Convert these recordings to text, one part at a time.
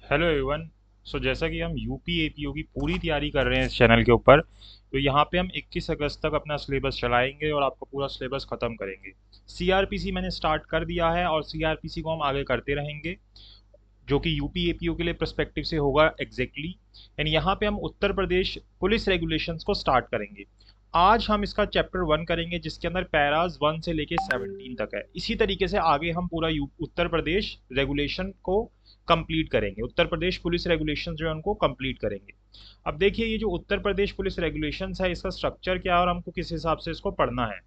Hello everyone. सो जैसा कि हम यूपी एपीओ की पूरी तैयारी कर रहे हैं इस चैनल के ऊपर, तो यहाँ पे हम 21 अगस्त तक अपना सिलेबस चलाएंगे और आपका पूरा सिलेबस ख़त्म करेंगे। सीआरपीसी मैंने स्टार्ट कर दिया है और सीआरपीसी को हम आगे करते रहेंगे, जो कि यूपी एपीओ के लिए पर्सपेक्टिव से होगा एग्जैक्टली। एंड यहाँ पे हम उत्तर प्रदेश पुलिस रेगुलेशंस को स्टार्ट करेंगे। आज हम इसका चैप्टर 1 करेंगे, जिसके अंदर पैराज 1 से लेके 17 तक है। इसी तरीके से आगे हम पूरा उत्तर प्रदेश रेगुलेशन को कंप्लीट करेंगे, उत्तर प्रदेश पुलिस रेगुलेशन जो है उनको कंप्लीट करेंगे। अब देखिए, ये जो उत्तर प्रदेश पुलिस रेगुलेशंस है, इसका स्ट्रक्चर क्या है और हमको किस हिसाब से इसको पढ़ना है।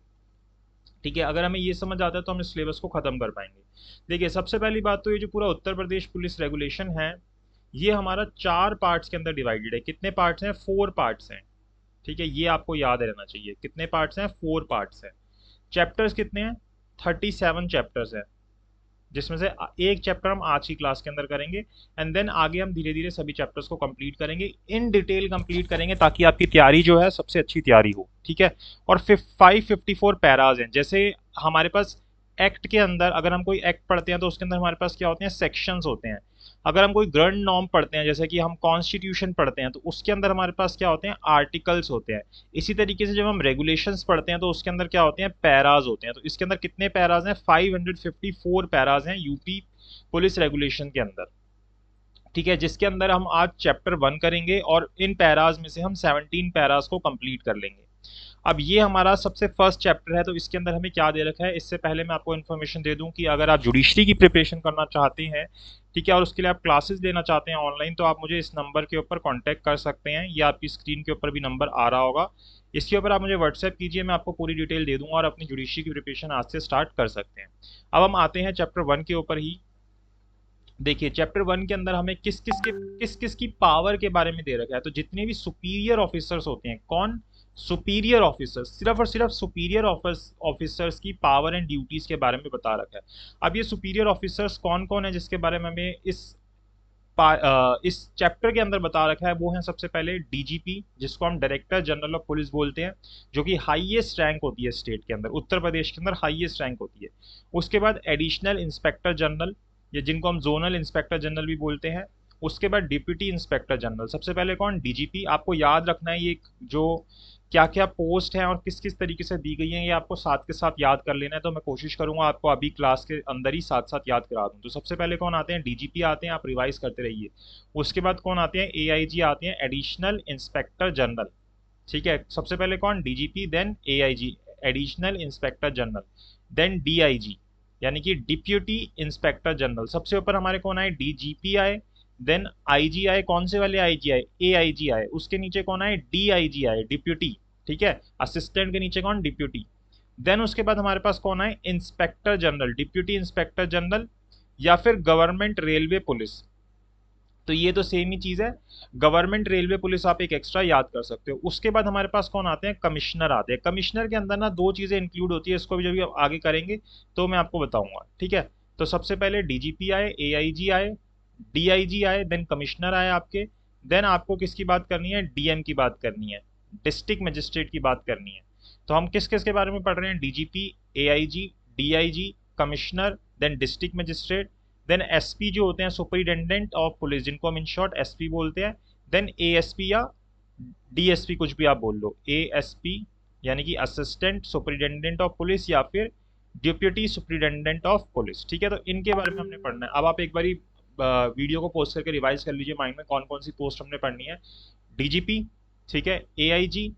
ठीक है, अगर हमें ये समझ आता है तो हम इस सिलेबस को खत्म कर पाएंगे। देखिए, सबसे पहली बात तो ये जो पूरा उत्तर प्रदेश पुलिस रेगुलेशन है, ये हमारा 4 पार्ट्स के अंदर डिवाइडेड है। कितने पार्ट्स हैं? 4 पार्ट्स हैं। ठीक है, ये आपको याद रहना चाहिए। कितने पार्ट्स हैं? 4 पार्ट्स हैं। चैप्टर्स कितने हैं? 37 चैप्टर्स हैं, जिसमें से एक चैप्टर हम आज की क्लास के अंदर करेंगे। एंड देन आगे हम धीरे धीरे सभी चैप्टर्स को कंप्लीट करेंगे, इन डिटेल कंप्लीट करेंगे, ताकि आपकी तैयारी जो है सबसे अच्छी तैयारी हो। ठीक है। और 554 पैराज हैं। जैसे हमारे पास एक्ट के अंदर, अगर हम कोई एक्ट पढ़ते हैं तो उसके अंदर हमारे पास क्या होते हैं? सेक्शंस होते हैं। अगर हम कोई ग्रैंड नॉर्म पढ़ते हैं, जैसे कि हम कॉन्स्टिट्यूशन पढ़ते हैं, तो उसके अंदर हमारे पास क्या होते हैं? आर्टिकल्स होते हैं। इसी तरीके से जब हम रेगुलेशंस पढ़ते हैं तो उसके अंदर क्या होते हैं? पैराज होते हैं। तो इसके अंदर कितने पैराज हैं? 554 पैराज हैं यूपी पुलिस रेगुलेशन के अंदर। ठीक है, जिसके अंदर हम आज चैप्टर 1 करेंगे और इन पैराज में से हम 17 पैराज को कंप्लीट कर लेंगे। अब ये हमारा सबसे फर्स्ट चैप्टर है, तो इसके अंदर हमें क्या दे रखा है? इससे पहले मैं आपको इन्फॉर्मेशन दे दूं कि अगर आप जुडिशरी की प्रिपरेशन करना चाहते हैं, ठीक है, और उसके लिए आप क्लासेस लेना चाहते हैं ऑनलाइन, तो आप मुझे इस नंबर के ऊपर कांटेक्ट कर सकते हैं। या आपकी स्क्रीन के ऊपर भी नंबर आ रहा होगा, इसके ऊपर आप मुझे व्हाट्सएप कीजिए, मैं आपको पूरी डिटेल दे दूंगा और अपनी जुडिशरी की प्रिपरेशन आज से स्टार्ट कर सकते हैं। अब हम आते हैं चैप्टर 1 के ऊपर ही। देखिए, चैप्टर 1 के अंदर हमें किस किस की पावर के बारे में दे रखा है। तो जितने भी सुपीरियर ऑफिसर्स होते हैं, कौन? सुपीरियर ऑफिसर्स, सिर्फ और सिर्फ सुपीरियर ऑफिसर्स की पावर एंड ड्यूटीज के बारे में बता रखा है। अब ये सुपीरियर ऑफिसर्स कौन कौन है जिसके बारे में हमें इस चैप्टर के अंदर बता रखा है, वो है सबसे पहले डीजीपी, जिसको हम डायरेक्टर जनरल ऑफ पुलिस बोलते हैं, जो कि हाईएस्ट रैंक होती है स्टेट के अंदर, उत्तर प्रदेश के अंदर हाईएस्ट रैंक होती है। उसके बाद एडिशनल इंस्पेक्टर जनरल, या जिनको हम जोनल इंस्पेक्टर जनरल भी बोलते हैं। उसके बाद डिप्यूटी इंस्पेक्टर जनरल। सबसे पहले कौन? डीजीपी। आपको याद रखना है ये जो क्या क्या पोस्ट है और किस किस तरीके से दी गई है, ये आपको साथ के साथ याद कर लेना है। तो मैं कोशिश करूंगा आपको अभी क्लास के अंदर ही साथ साथ याद करा दूं। तो सबसे पहले कौन आते हैं? डीजीपी आते हैं, आप रिवाइज करते रहिए। उसके बाद कौन आते हैं? एआईजी आते हैं, एडिशनल इंस्पेक्टर जनरल। ठीक है, सबसे पहले कौन? DGP, then AIG, additional inspector general, then DIG, यानी कि डिप्यूटी इंस्पेक्टर जनरल। सबसे ऊपर हमारे कौन आए? डीजीपी आए, देन आईजी आए। कौन से वाले आईजी आए? एआईजी आए। उसके नीचे कौन आए? डीआईजी आए, डिप्यूटी। ठीक है, असिस्टेंट के नीचे कौन? डिप्यूटी। देन उसके बाद हमारे पास कौन आए? Inspector general, deputy inspector general, या फिर गवर्नमेंट रेलवे पुलिस। तो ये तो सेम ही चीज है, गवर्नमेंट रेलवे पुलिस आप एक एक्स्ट्रा याद कर सकते हो। उसके बाद हमारे पास कौन आते हैं? कमिश्नर आते हैं। कमिश्नर के अंदर ना दो चीजें इंक्लूड होती है, इसको भी जब आगे करेंगे तो मैं आपको बताऊंगा। ठीक है, तो सबसे पहले डीजीपी आए, एआईजी आए, डीआईजी आए, देन कमिश्नर आए आपके। देन आपको किसकी बात करनी है? डीएम की बात करनी है, डिस्ट्रिक्ट मजिस्ट्रेट की बात करनी है। तो हम किस किस के बारे में पढ़ रहे हैं? DGP, AIG, DIG, commissioner, then district magistrate, then SP जो होते हैं, सुपरिटेंडेंट ऑफ पुलिस, जिनको हम इन शॉर्ट एसपी बोलते हैं। देन एएसपी या डीएसपी, कुछ भी आप बोल लो, एएसपी यानी कि असिस्टेंट सुपरिटेंडेंट ऑफ पुलिस, या फिर डिप्यूटी सुपरिटेंडेंट ऑफ पुलिस। ठीक है, तो इनके बारे में हमने पढ़ना है। अब आप एक बारी वीडियो को पोस्ट करके रिवाइज कर लीजिए माइंड में, कौन कौन सी पोस्ट हमने पढ़नी है। डीजीपी, ठीक है, AIG,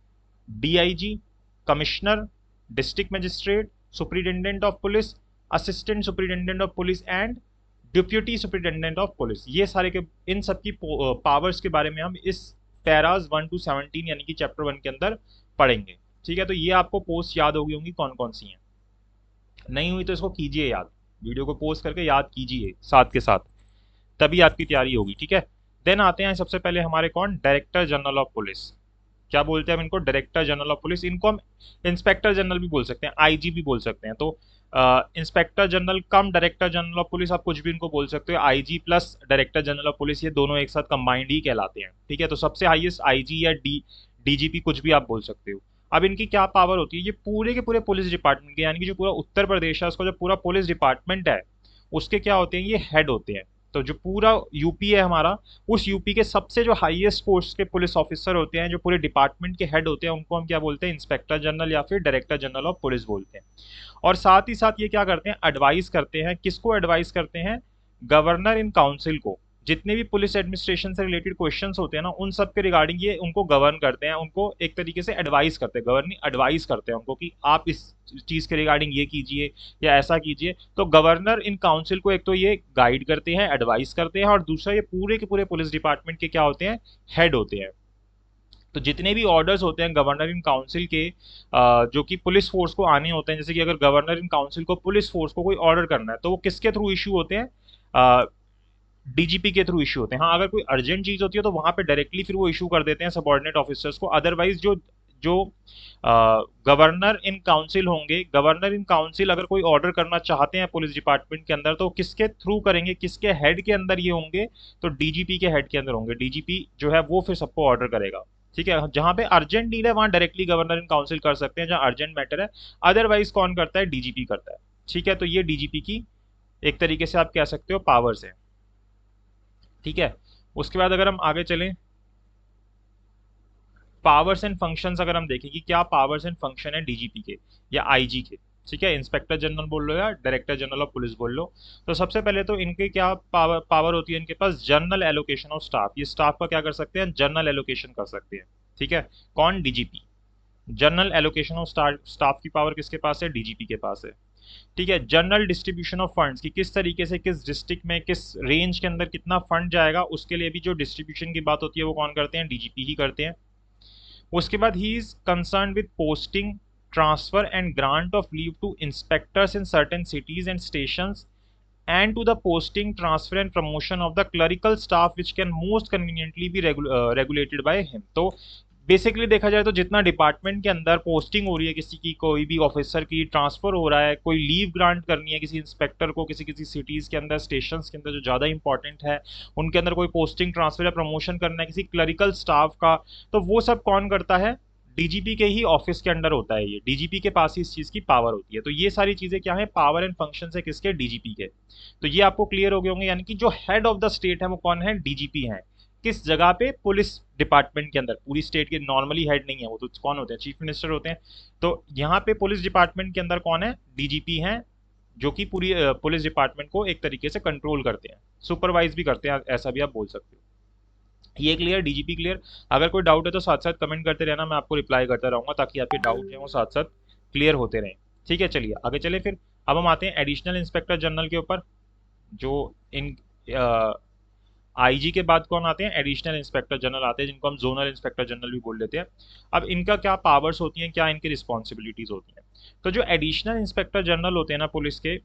DIG, commissioner, district magistrate, superintendent of police, assistant superintendent of police and deputy superintendent of police. ये सारे के इन सब की पावर्स के बारे में हम इस पैराज 1 to 17 यानी कि चैप्टर 1 के अंदर पढ़ेंगे। ठीक है, तो ये आपको पोस्ट याद होगी होंगी कौन कौन सी हैं। नहीं हुई तो इसको कीजिए याद, वीडियो को पोस्ट करके याद कीजिए साथ के साथ, तभी आपकी तैयारी होगी। ठीक है, देन आते हैं सबसे पहले हमारे कौन? Director general of police. क्या बोलते हैं हम इनको? Director general of police. इनको हम इंस्पेक्टर जनरल भी बोल सकते हैं, आईजी भी बोल सकते हैं। तो inspector general come director general of police, आप कुछ भी इनको बोल सकते हो। IG plus director general of police, ये दोनों एक साथ कंबाइंड ही कहलाते हैं। ठीक है, तो सबसे हाईएस्ट आईजी या डीजीपी, कुछ भी आप बोल सकते हो। अब इनकी क्या पावर होती है? ये पूरे के पूरे पुलिस डिपार्टमेंट के, यानी कि जो पूरा उत्तर प्रदेश है उसका जो पूरा पुलिस डिपार्टमेंट है, उसके क्या होते हैं? ये हेड होते हैं। तो जो पूरा यूपी है हमारा, उस यूपी के सबसे जो हाईएस्ट पोस्ट के पुलिस ऑफिसर होते हैं, जो पूरे डिपार्टमेंट के हेड होते हैं, उनको हम क्या बोलते हैं, इंस्पेक्टर जनरल या फिर डायरेक्टर जनरल ऑफ पुलिस बोलते हैं। और साथ ही साथ ये क्या करते हैं, एडवाइस करते हैं, किसको एडवाइस करते हैं, गवर्नर इन काउंसिल को। जितने भी पुलिस एडमिनिस्ट्रेशन से रिलेटेड क्वेश्चंस होते हैं ना, उन सब के रिगार्डिंग ये उनको गवर्न करते हैं, उनको एक तरीके से एडवाइस करते हैं, गवर्निंग एडवाइस करते हैं उनको कि आप इस चीज के रिगार्डिंग ये कीजिए या ऐसा कीजिए। तो गवर्नर इन काउंसिल को एक तो ये गाइड करते हैं, एडवाइस करते हैं, और दूसरा ये पूरे के पूरे पुलिस डिपार्टमेंट के क्या होते हैं, हेड होते हैं। तो जितने भी ऑर्डर्स होते हैं गवर्नर इन काउंसिल के, जो कि पुलिस फोर्स को आने होते हैं, जैसे कि अगर गवर्नर इन काउंसिल को पुलिस फोर्स को कोई ऑर्डर करना है तो वो किसके थ्रू इशू होते हैं, डीजीपी के थ्रू इशू होते हैं। हाँ, अगर कोई अर्जेंट चीज होती है तो वहां पे डायरेक्टली फिर वो इशू कर देते हैं सबऑर्डिनेट ऑफिसर्स को। अदरवाइज जो जो गवर्नर इन काउंसिल होंगे, गवर्नर इन काउंसिल अगर कोई ऑर्डर करना चाहते हैं पुलिस डिपार्टमेंट के अंदर, तो किसके थ्रू करेंगे, किसके हेड के अंदर ये होंगे, तो डीजीपी के हेड के अंदर होंगे। डीजीपी जो है वो फिर सबको ऑर्डर करेगा। ठीक है, जहां पे अर्जेंट नीड है वहां डायरेक्टली गवर्नर इन काउंसिल कर सकते हैं, जहां अर्जेंट मैटर है अदरवाइज कौन करता है, डीजीपी करता है। ठीक है, तो ये डीजीपी की एक तरीके से आप कह सकते हो पावर्स है। ठीक है, उसके बाद अगर हम आगे चलें, पावर्स एंड फंक्शंस अगर हम देखें कि क्या पावर्स एंड फंक्शन है डीजीपी के या आईजी के। ठीक है, इंस्पेक्टर जनरल बोल लो या डायरेक्टर जनरल ऑफ पुलिस बोल लो। तो सबसे पहले तो इनके क्या पावर होती है, इनके पास जनरल एलोकेशन ऑफ स्टाफ। ये स्टाफ का क्या कर सकते हैं, जनरल एलोकेशन कर सकते हैं। ठीक है, कौन, DGP. General allocation of staff की पावर किसके पास है, डीजीपी के पास है। ठीक है, जनरल डिस्ट्रीब्यूशन ऑफ फंड्स की किस तरीके से, किस डिस्ट्रिक्ट में, किस रेंज के अंदर कितना फंड जाएगा, उसके लिए भी जो डिस्ट्रीब्यूशन की बात होती है वो कौन करते हैं, डीजीपी ही करते हैं। उसके बाद he is concern with posting, transfer and grant of leave to inspectors in certain cities and stations and to the posting, transfer and promotion of the clerical staff which can most conveniently be regulated by him। तो basically देखा जाए तो जितना department के अंदर posting हो रही है किसी की, कोई भी ऑफिसर की ट्रांसफर हो रहा है, कोई लीव ग्रांट करनी है किसी इंस्पेक्टर को, किसी किसी सिटीज के अंदर, स्टेशन के अंदर जो ज़्यादा इंपॉर्टेंट है उनके अंदर कोई पोस्टिंग, ट्रांसफर या प्रमोशन करना है किसी क्लरिकल स्टाफ का, तो वो सब कौन करता है, डीजीपी के ही ऑफिस के अंडर होता है। ये डीजीपी के पास ही इस चीज की पावर होती है। तो ये सारी चीजें क्या है, पावर एंड फंक्शन है किसके, डीजीपी के। तो ये आपको क्लियर हो गए होंगे, यानी कि जो हेड ऑफ द स्टेट है वो कौन है, डीजीपी है। किस जगह पे, पुलिस डिपार्टमेंट के अंदर। पूरी स्टेट के नॉर्मली हेड नहीं है, वो तो कौन होते हैं, चीफ मिनिस्टर होते हैं। तो यहाँ पे पुलिस डिपार्टमेंट के अंदर कौन है, डीजीपी है, जो कि पूरी पुलिस डिपार्टमेंट को एक तरीके से कंट्रोल करते हैं, सुपरवाइज भी करते हैं, ऐसा भी आप बोल सकते हो। ये क्लियर, डीजीपी क्लियर। अगर कोई डाउट है तो साथ साथ कमेंट करते रहना, मैं आपको रिप्लाई करता रहूंगा ताकि आपके डाउट हैं वो साथ साथ क्लियर होते रहें। ठीक है, चलिए आगे चले फिर। अब हम आते हैं एडिशनल इंस्पेक्टर जनरल के ऊपर। जो इन आईजी के बाद कौन आते हैं, एडिशनल इंस्पेक्टर जनरल आते हैं, जिनको हम जोनल इंस्पेक्टर जनरल भी बोल लेते हैं। अब इनका क्या पावर्स होती हैं, क्या इनकी रिस्पॉन्सिबिलिटीज होती हैं। तो जो एडिशनल इंस्पेक्टर जनरल होते हैं ना पुलिस के,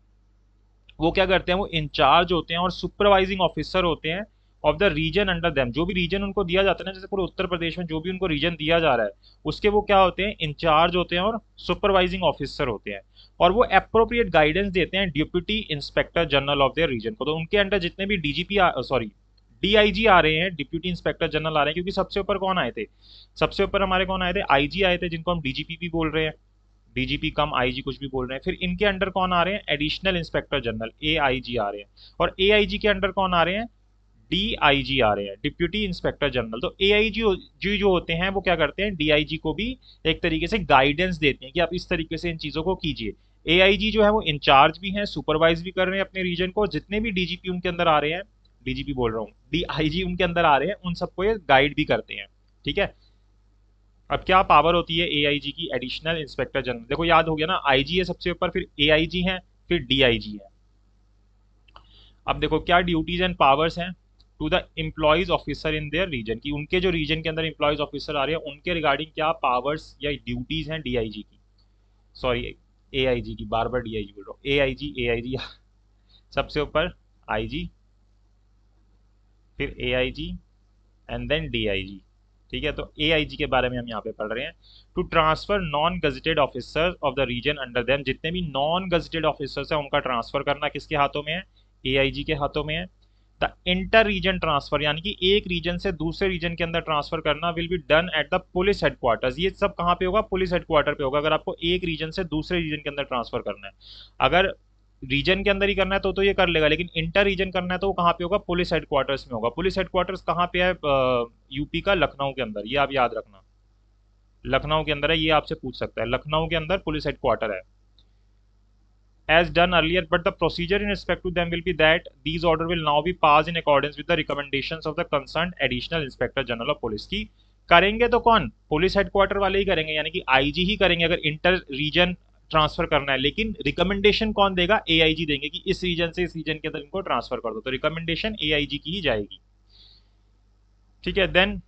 वो क्या करते हैं, वो इंचार्ज होते हैं और सुपरवाइजिंग ऑफिसर होते हैं of the region under them. जो भी रीजन उनको दिया जाता है ना, जैसे पूरे उत्तर प्रदेश में जो भी उनको रीजन दिया जा रहा है, उसके वो क्या होते हैं, इंचार्ज होते हैं और सुपरवाइजिंग ऑफिसर होते हैं। और वो अप्रोप्रिएट गाइडेंस देते हैं deputy inspector general of their region को। तो उनके अंडर जितने भी डीजीपी सॉरी डीआईजी आ रहे हैं, डिप्यूटी इंस्पेक्टर जनरल आ रहे हैं, क्योंकि सबसे ऊपर कौन आए थे, सबसे ऊपर हमारे कौन आए थे, आईजी आए थे, जिनको हम डीजीपी भी बोल रहे हैं, डीजीपी कम आईजी कुछ भी बोल रहे हैं। फिर इनके अंडर कौन आ रहे हैं, एडिशनल इंस्पेक्टर जनरल, एआईजी आ रहे हैं। और एआईजी के अंडर कौन आ रहे हैं, डीआईजी आ रहे हैं, डिप्यूटी इंस्पेक्टर जनरल। तो एआईजी जी जो होते हैं वो क्या करते हैं, डीआईजी को भी एक तरीके से गाइडेंस देते हैं कि आप इस तरीके से इन चीजों को कीजिए। एआईजी जो है वो इंचार्ज भी हैं, सुपरवाइज भी कर रहे हैं अपने रीजन को। जितने भी डीजीपी उनके अंदर आ रहे हैं, डीजीपी बोल रहा हूँ, डीआईजी उनके अंदर आ रहे हैं, उन सबको ये गाइड भी करते हैं। ठीक है, अब क्या पावर होती है एआईजी की, एडिशनल इंस्पेक्टर जनरल। देखो याद हो गया ना, आईजी है सबसे ऊपर, फिर एआईजी है, फिर डीआईजी है। अब देखो क्या ड्यूटीज एंड पावर्स हैं to the employees officer in their region की। उनके जो रीजन के अंदर एम्प्लॉयज ऑफिसर आ रहे हैं उनके रिगार्डिंग क्या पावर्स या ड्यूटीज हैं डीआईजी की, सॉरी एआईजी की, बार बार डीआईजी बोल रहा हूँ, एआईजी सबसे ऊपर आईजी, फिर एआईजी एंड देन डीआईजी। ठीक है, तो एआईजी के बारे में हम यहाँ पे पढ़ रहे हैं। To transfer non gazetted officer of the region under them. जितने भी नॉन गजेटेड ऑफिसर्स हैं उनका ट्रांसफर करना किसके हाथों में है, एआईजी के हाथों में है। द इंटर रीजन ट्रांसफर, यानी कि एक रीजन से दूसरे रीजन के अंदर ट्रांसफर करना, will be done at the police headquarters. ये सब कहाँ पे होगा, पुलिस हेडक्वार्टर पे होगा, अगर आपको एक रीजन से दूसरे रीजन के अंदर ट्रांसफर करना है। अगर रीजन के अंदर ही करना है तो ये कर लेगा, लेकिन इंटर रीजन करना है तो वो कहाँ पे होगा, पुलिस हेडक्वार्टर्स में होगा। पुलिस हेडक्वार्टर्स कहाँ पे है, यूपी का लखनऊ के अंदर, ये आप याद रखना, लखनऊ के अंदर है, ये आपसे पूछ सकता है, लखनऊ के अंदर पुलिस हेडक्वार्टर है। As done earlier, but the procedure in respect to them will be that these order will now be passed in accordance with the recommendations of the concerned additional inspector general of police। की करेंगे तो कौन, police headquarter वाले ही करेंगे, यानी कि IG ही करेंगे अगर इंटर रीजन ट्रांसफर करना है, लेकिन रिकमेंडेशन कौन देगा, एआईजी देंगे कि इस रीजन से इस रीजन के अंदर इनको ट्रांसफर कर दो, तो रिकमेंडेशन एआईजी की ही जाएगी। ठीक है, then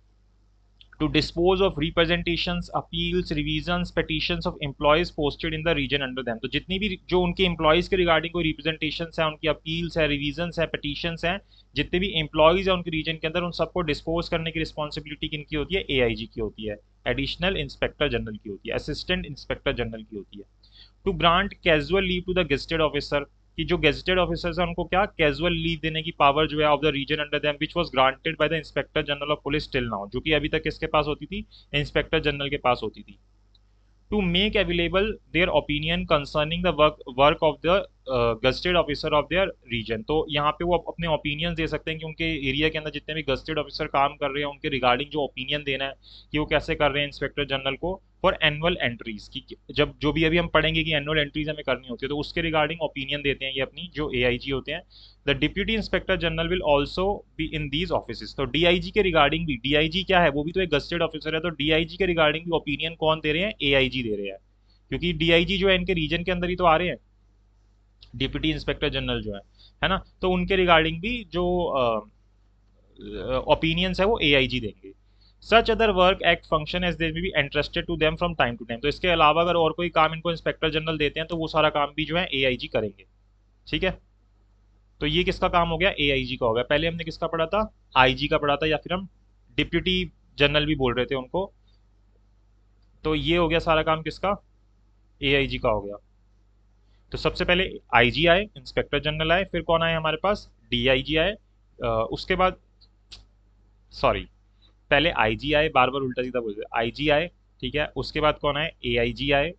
to dispose of representations, appeals, revisions, petitions of employees posted in the region under them। तो जितनी भी जो उनके एम्प्लॉयज के रिगार्डिंग कोई रिप्रेजेंटेशंस है, उनकी अपील्स है, रिविजन्स है, पिटीशंस हैं, जितने भी एम्प्लॉयज है उनके रीजन के अंदर, उन सबको डिस्पोज करने की रिस्पॉन्सिबिलिटी किनकी होती है, एआईजी की होती है, एडिशनल इंस्पेक्टर जनरल की होती है, असिस्टेंट इंस्पेक्टर जनरल की होती है। To grant casual leave to the gazetted officer, कि जो गेजेटेड ऑफिसर्स हैं उनको क्या कैजुअल लीव देने की पावर जो है of the region under them which was granted by the inspector general of police till now, जो कि अभी तक किसके पास होती थी, इंस्पेक्टर जनरल के पास होती थी। To make available their opinion concerning the work of the gazetted officer of their region. तो यहाँ पे वो अपने ओपिनियन दे सकते हैं कि उनके एरिया के अंदर जितने भी गस्टेड ऑफिसर काम कर रहे हैं उनके रिगार्डिंग जो ओपिनियन देना है कि वो कैसे कर रहे हैं इंस्पेक्टर जनरल को, फॉर एनुअल एंट्रीज की, जब जो भी अभी हम पढ़ेंगे कि एनुअल एंट्रीज हमें करनी होती है तो उसके रिगार्डिंग ओपिनियन देते हैं ये अपनी जो एआईजी होते हैं। The deputy inspector general will also be in these office. तो डीआईजी के रिगार्डिंग भी, डीआईजी क्या है, वो भी तो एक गस्टेड ऑफिसर है, तो डीआईजी के रिगार्डिंग भी ओपिनियन कौन दे रहे हैं, एआईजी दे रहे हैं, क्योंकि डीआईजी जो है इनके रीजन के अंदर ही तो आ रहे हैं, डिप्यूटी इंस्पेक्टर जनरल जो है ना, तो उनके रिगार्डिंग भी जो ओपिनियंस है वो एआईजी देंगे। Such other work act function as they may be interested to them from time to time. तो इसके अलावा अगर और कोई काम इनको इंस्पेक्टर जनरल देते हैं तो वो सारा काम भी जो है एआईजी करेंगे। ठीक है, तो ये किसका काम हो गया, एआईजी का हो गया। पहले हमने किसका पढ़ा था, आईजी का पढ़ा था, या फिर हम डिप्यूटी जनरल भी बोल रहे थे उनको। तो ये हो गया सारा काम किसका, एआईजी का हो गया। तो सबसे पहले आईजी आए, इंस्पेक्टर जनरल आए, फिर कौन आए हमारे पास, डीआईजी आए, उसके बाद सॉरी पहले आईजी आए, बार बार उल्टा सीधा बोल रहे, आईजी आए, ठीक है, उसके बाद कौन आए, एआईजी आए,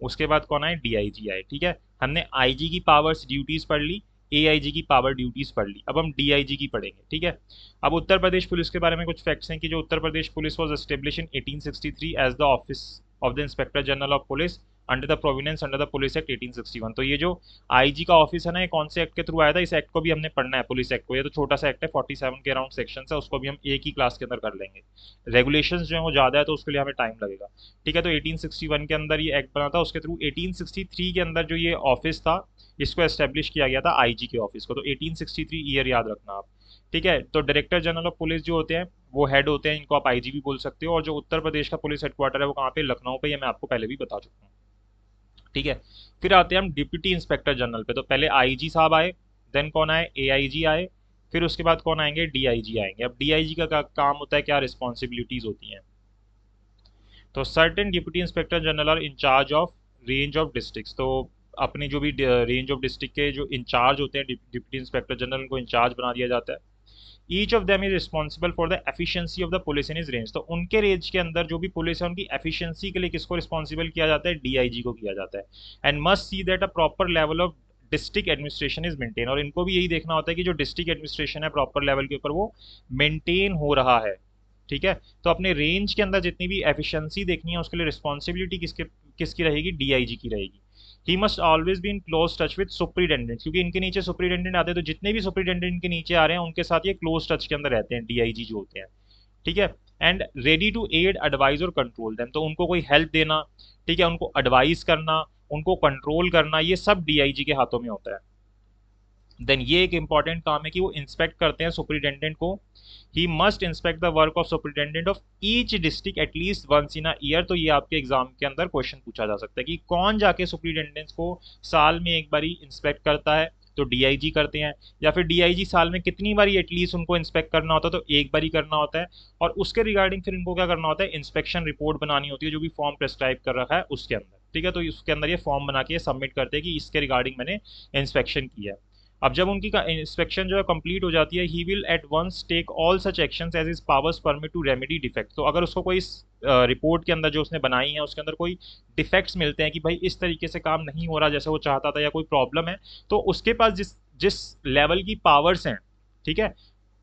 उसके बाद कौन आए, डीआईजी आए। ठीक है, हमने आईजी की पावर्स ड्यूटीज पढ़ ली, एआईजी की पावर ड्यूटीज पढ़ ली, अब हम डीआईजी की पढ़ेंगे। ठीक है, अब उत्तर प्रदेश पुलिस के बारे में कुछ फैक्ट्स हैं कि जो Uttar Pradesh police was established in 1863 as the office of the inspector general of police under the providence under the police act 1861। तो ये जो आईजी का ऑफिस है ना, ये कौन से एक्ट के थ्रू आया था, इस एक्ट को भी हमने पढ़ना है, पुलिस एक्ट को। ये तो छोटा सा एक्ट है, 47 के अराउंड सेक्शन है, उसको भी हम एक ही क्लास के अंदर कर लेंगे। रेगुलेशंस जो है वो ज़्यादा है तो उसके लिए हमें टाइम लगेगा। ठीक है, तो 1861 के अंदर ये एक्ट बना था, उसके थ्रू 1863 के अंदर जो ये ऑफिस था इसको एस्टेब्लिश किया गया था, आईजी के ऑफिस को। तो 1863 ईयर याद रखना आप। ठीक है, तो डायरेक्टर जनरल ऑफ पुलिस जो होते हैं वो हेड होते हैं, इनको आप आईजी भी बोल सकते हो, और जो उत्तर प्रदेश का पुलिस हेडक्वार्टर है वो कहाँ पे, लखनऊ पे, ये मैं आपको पहले भी बता चुका हूँ। ठीक है, फिर आते हैं हम डिप्यूटी इंस्पेक्टर जनरल पे। तो पहले आईजी साहब आए, देन कौन आए, एआईजी आए, फिर उसके बाद कौन आएंगे, डीआईजी आएंगे। अब डीआईजी का काम होता है क्या, रिस्पॉन्सिबिलिटीज होती हैं। तो certain deputy inspector general are in charge of range of districts. तो अपने जो भी रेंज ऑफ डिस्ट्रिक्ट के जो इंचार्ज होते हैं डिप्यूटी इंस्पेक्टर जनरल, उनको इंचार्ज बना दिया जाता है। Each of them is responsible for the efficiency of the police in is range. तो उनके रेंज के अंदर जो भी पुलिस है उनकी एफिशिएंसी के लिए किसको रिस्पॉन्सिबल किया जाता है, डीआईजी को किया जाता है। And must see that a proper level of district administration is maintain. और इनको भी यही देखना होता है कि जो डिस्ट्रिक्ट एडमिनिस्ट्रेशन है प्रॉपर लेवल के ऊपर वो मेंटेन हो रहा है। ठीक है, तो अपने रेंज के अंदर जितनी भी एफिशिएंसी देखनी है उसके लिए रिस्पॉन्सिबिलिटी किसकी रहेगी, डीआईजी की रहेगी। He must always be in close touch with superintendent, क्योंकि इनके नीचे सुप्रीटेंडेंट आते हैं, तो जितने भी सुप्रीटेंडेंट इनके नीचे आ रहे हैं उनके साथ ये क्लोज टच के अंदर रहते हैं, डीआईजी जो होते हैं। ठीक है, and ready to aid advise और कंट्रोल देम। तो उनको कोई हेल्प देना, ठीक है, उनको एडवाइस करना, उनको कंट्रोल करना, ये सब डीआईजी के हाथों में होता है। देन ये एक इंपॉर्टेंट काम है कि वो इंस्पेक्ट करते हैं सुपरिटेंडेंट को। He must inspect the work of superintendent of each district at least once in a year. तो ये आपके एग्जाम के अंदर क्वेश्चन पूछा जा सकता है कि कौन जाके सुपरिटेंडेंट्स को साल में एक बारी इंस्पेक्ट करता है, तो डीआईजी करते हैं, या फिर डीआईजी साल में कितनी बारी एटलीस्ट उनको इंस्पेक्ट करना होता है, तो एक बारी करना होता है। और उसके रिगार्डिंग फिर इनको क्या करना होता है, इंस्पेक्शन रिपोर्ट बनानी होती है, जो भी फॉर्म प्रेस्क्राइब कर रखा है उसके अंदर। ठीक है, तो उसके अंदर ये फॉर्म बना के सबमिट करते हैं कि इसके रिगार्डिंग मैंने इंस्पेक्शन किया है। अब जब उनकी इंस्पेक्शन जो है कंप्लीट हो जाती है, he will at once take all such actions as his powers permit to remedy defect. तो अगर उसको कोई रिपोर्ट के अंदर जो उसने बनाई है उसके अंदर कोई डिफेक्ट्स मिलते हैं कि भाई इस तरीके से काम नहीं हो रहा जैसे वो चाहता था या कोई प्रॉब्लम है, तो उसके पास जिस जिस लेवल की पावर्स हैं, ठीक है,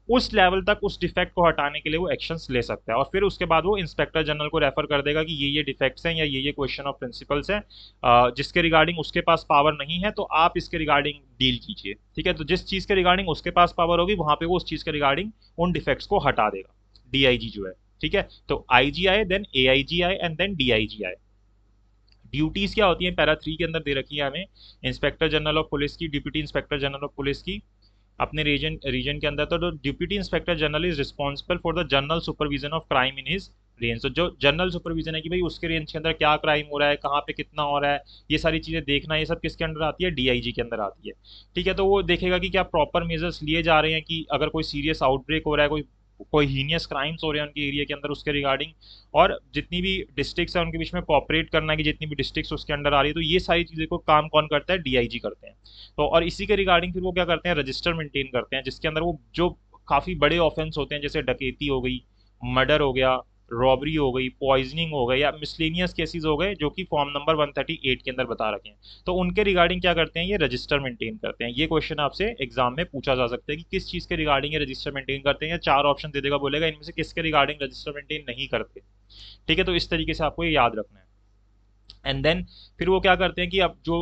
उस लेवल तक उस डिफेक्ट को हटाने के लिए वो एक्शंस ले सकता है। और फिर उसके बाद वो इंस्पेक्टर जनरल को रेफर कर देगा कि ये डिफेक्ट्स हैं या ये क्वेश्चन ऑफ प्रिंसिपल्स हैं जिसके रिगार्डिंग उसके पास पावर नहीं है, तो आप इसके रिगार्डिंग डील कीजिए। ठीक है, तो जिस चीज के रिगार्डिंग उसके पास पावर होगी वहां पे वो उस चीज के रिगार्डिंग उन डिफेक्ट्स को हटा देगा, डीआईजी जो है। ठीक है, तो IGI, then AIGI and then DIGI. Duties क्या होती है पैरा 3 के अंदर दे रखी है हमें, इंस्पेक्टर जनरल ऑफ पुलिस की, deputy inspector general of police की अपने रीजन रीजन के अंदर। तो deputy inspector general is responsible for the general supervision of crime in his range. तो जो जनरल सुपरविजन है कि भाई उसके रेंज के अंदर क्या क्राइम हो रहा है, कहाँ पे कितना हो रहा है, ये सारी चीजें देखना, ये सब किसके अंदर आती है, डीआईजी के अंदर आती है। ठीक है, तो वो देखेगा कि क्या प्रॉपर मेजर्स लिए जा रहे हैं, कि अगर कोई सीरियस आउटब्रेक हो रहा है, कोई कोई हीनियस क्राइम्स हो रहे हैं उनके एरिया के अंदर, उसके रिगार्डिंग, और जितनी भी डिस्ट्रिक्ट्स हैं उनके बीच में कोऑपरेट करना है कि जितनी भी डिस्ट्रिक्ट्स उसके अंडर आ रही है, तो ये सारी चीज़ें को काम कौन करता है, डीआईजी करते हैं। तो और इसी के रिगार्डिंग फिर वो क्या करते हैं, रजिस्टर मेंटेन करते हैं जिसके अंदर वो जो काफ़ी बड़े ऑफेंस होते हैं जैसे डकैती हो गई, मर्डर हो गया, रॉबरी हो गई, पॉइजनिंग हो गई, या मिसलेनियस केसेस हो गए जो कि फॉर्म नंबर 138 के अंदर बता रखे हैं, तो उनके रिगार्डिंग क्या करते हैं, ये रजिस्टर मेंटेन करते हैं। ये क्वेश्चन आपसे एग्जाम में पूछा जा सकता है कि किस चीज़ के रिगार्डिंग ये रजिस्टर मेंटेन करते हैं, या 4 ऑप्शन दे देगा, बोलेगा इनमें से किसके रिगार्डिंग रजिस्टर मेंटेन नहीं करते। ठीक है, तो इस तरीके से आपको ये याद रखना है। एंड देन फिर वो क्या करते हैं कि अब जो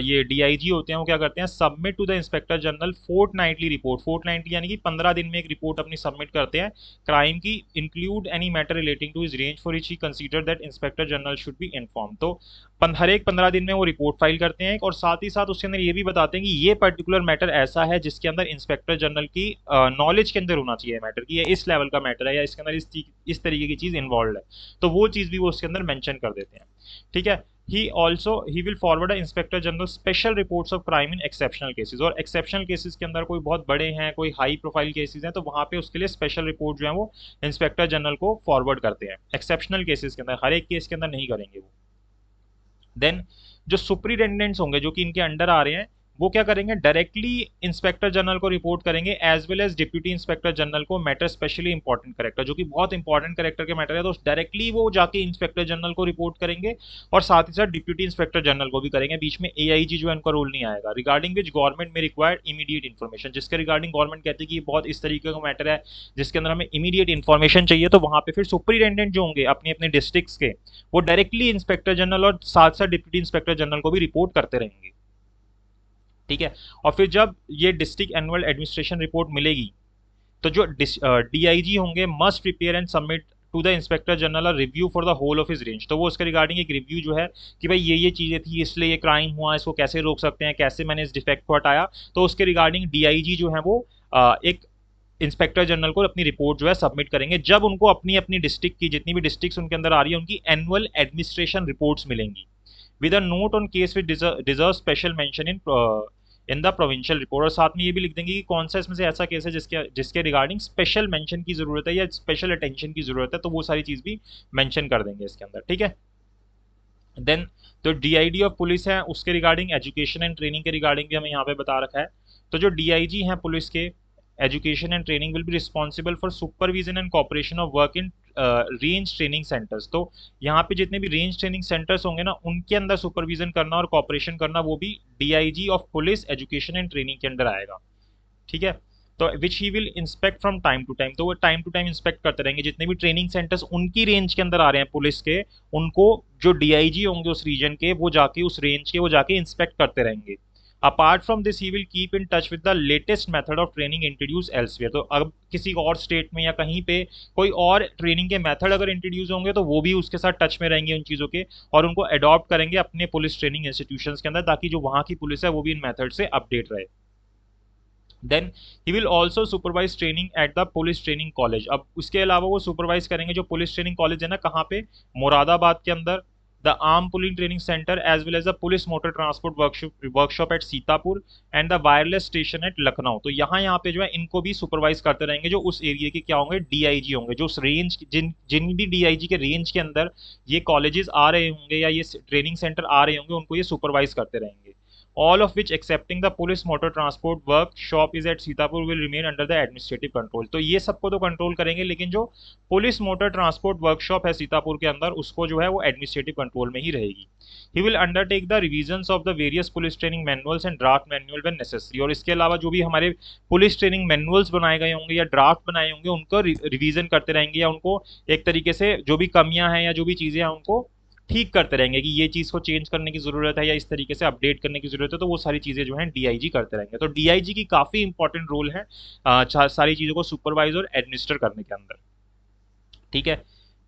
ये डीआईजी होते हैं वो क्या करते हैं, submit to the inspector general fortnightly report. Fortnightly यानी कि 15 दिन में एक रिपोर्ट अपनी सबमिट करते हैं क्राइम की, include any matter relating to his range for which he consider that inspector general should be inform. तो हर एक 15 दिन में वो रिपोर्ट फाइल करते हैं, और साथ ही साथ उसके अंदर ये भी बताते हैं कि ये पर्टिकुलर मैटर ऐसा है जिसके अंदर इंस्पेक्टर जनरल की नॉलेज के अंदर होना चाहिए मैटर, कि ये इस लेवल का मैटर है या इसके अंदर इस तरीके की चीज इन्वॉल्व है, तो वो चीज भी वो उसके अंदर मेंशन कर देते हैं। ठीक है, he will forward a inspector general special reports of crime in exceptional cases। और exceptional cases के अंदर कोई बहुत बड़े हैं, कोई हाई प्रोफाइल केसेस हैं, तो वहां पे उसके लिए स्पेशल रिपोर्ट जो है वो इंस्पेक्टर जनरल को फॉरवर्ड करते हैं। एक्सेप्शनल केसेस के अंदर, हर एक केस के अंदर नहीं करेंगे वो। देन जो सुपरिटेंडेंट्स होंगे जो कि इनके अंडर आ रहे हैं, वो क्या करेंगे, डायरेक्टली इंस्पेक्टर जनरल को रिपोर्ट करेंगे, as well as deputy inspector general को, मैटर स्पेशली इंपॉर्टेंट करेक्टर, जो कि बहुत इंपॉर्टेंट करेक्टर के मैटर है, तो डायरेक्टली वो जाके इंस्पेक्टर जनरल को रिपोर्ट करेंगे, और साथ ही साथ डिप्यूटी इंस्पेक्टर जनरल को भी करेंगे। बीच में एआईजी जो है उनका रोल नहीं आएगा। रिगार्डिंग विच गवर्नमेंट में रिक्वायर्ड इमीडिएट इन्फॉर्मेशन, जिसके रिगार्डिंग गवर्नमेंट कहती है कि ये बहुत इस तरीके का मैटर है जिसके अंदर हमें इमीडिएट इन्फॉर्मेशन चाहिए, तो वहां पे फिर सुपरिटेंडेंट जो होंगे अपने अपने डिस्ट्रिक्ट्स के, वो डायरेक्टली इंस्पेक्टर जनरल और साथ साथ डिप्यूटी इंस्पेक्टर जनरल को भी रिपोर्ट करते रहेंगे। ठीक है, और फिर जब ये डिस्ट्रिक्ट एनुअल एडमिनिस्ट्रेशन रिपोर्ट मिलेगी, तो जो डीआईजी होंगे must prepare and submit to the inspector general review for the whole of his range. तो वो उसके रिगार्डिंग एक रिव्यू जो है कि भाई ये चीज़ें थी इसलिए ये क्राइम हुआ, इसको कैसे रोक सकते हैं, कैसे मैंने इस डिफेक्ट को हटाया, तो उसके रिगार्डिंग डीआईजी जो है वो एक इंस्पेक्टर जनरल को अपनी रिपोर्ट जो है सबमिट करेंगे, जब उनको अपनी अपनी डिस्ट्रिक्ट की जितनी भी डिस्ट्रिक्ट उनके अंदर आ रही है उनकी एनुअल एडमिनिस्ट्रेशन रिपोर्ट्स मिलेंगी, with a note on case which deserve special mention in the provincial report. और साथ में ये भी लिख देंगे कि कौन सा इसमें से ऐसा केस है जिसके जिसके रिगार्डिंग स्पेशल मेंशन की जरूरत है या स्पेशल अटेंशन की जरूरत है, तो वो सारी चीज भी मेंशन कर देंगे इसके अंदर। ठीक है, देन जो डीआईडी ऑफ पुलिस है उसके रिगार्डिंग एजुकेशन एंड ट्रेनिंग के रिगार्डिंग भी हमें यहाँ पे बता रखा है। तो जो डीआईजी हैं पुलिस के, education and training will be responsible for supervision and cooperation of work in range training centres. तो यहाँ पे जितने भी रेंज ट्रेनिंग सेंटर्स होंगे ना उनके अंदर सुपरविजन करना और कॉपरेशन करना वो भी DIG of police education and training के अंदर आएगा। ठीक है, तो which he will inspect from time to time. तो वो टाइम टू टाइम इंस्पेक्ट करते रहेंगे जितने भी ट्रेनिंग सेंटर्स उनकी रेंज के अंदर आ रहे हैं पुलिस के, उनको जो डीआईजी होंगे उस रीजन के वो जाके उस रेंज के वो जाके इंस्पेक्ट करते रहेंगे। Apart from this he will keep in touch with the latest method of training introduce elsewhere. तो अब किसी और स्टेट में या कहीं पे कोई और ट्रेनिंग के मेथड अगर इंट्रोड्यूस होंगे तो वो भी उसके साथ टच में रहेंगे उन चीज़ों के, और उनको अडॉप्ट करेंगे अपने पुलिस ट्रेनिंग इंस्टीट्यूशंस के अंदर, ताकि जो वहाँ की पुलिस है वो भी इन मेथड से अपडेट रहे। Then he will also supervise training at the police training college. अब उसके अलावा वो सुपरवाइज करेंगे जो पुलिस ट्रेनिंग कॉलेज है ना, कहाँ पे, मुरादाबाद के अंदर, the arm pulling training centre as well as the police motor transport workshop at Sitapur and the wireless station at Lucknow. तो यहाँ पे जो है इनको भी सुपरवाइज करते रहेंगे, जो उस एरिया के क्या होंगे, डीआईजी होंगे, जो उस रेंज जिन भी डीआईजी के रेंज के अंदर ये कॉलेजेस आ रहे होंगे या ये ट्रेनिंग सेंटर आ रहे होंगे उनको ये सुपरवाइज करते रहेंगे। all of which excepting the police motor transport workshop is at Sitapur will remain under the administrative control। तो ये सबको तो कंट्रोल करेंगे, लेकिन जो पुलिस मोटर ट्रांसपोर्ट वर्कशॉप है सीतापुर के अंदर, उसको जो है वो एडमिनिस्ट्रेटिव कंट्रोल में ही रहेगी। He will undertake the revisions of the various police training manuals and draft manual when necessary. और इसके अलावा जो भी हमारे पुलिस ट्रेनिंग मैनुअल्स बनाए गए होंगे या ड्राफ्ट बनाए होंगे, उनको रिवीजन करते रहेंगे, या उनको एक तरीके से जो भी कमियां हैं या जो भी चीज़ें हैं उनको ठीक करते रहेंगे कि ये चीज़ को चेंज करने की ज़रूरत है या इस तरीके से अपडेट करने की ज़रूरत है। तो वो सारी चीज़ें जो हैं डीआईजी करते रहेंगे। तो डीआईजी की काफ़ी इंपॉर्टेंट रोल है सारी चीज़ों को सुपरवाइज और एडमिनिस्टर करने के अंदर। ठीक है,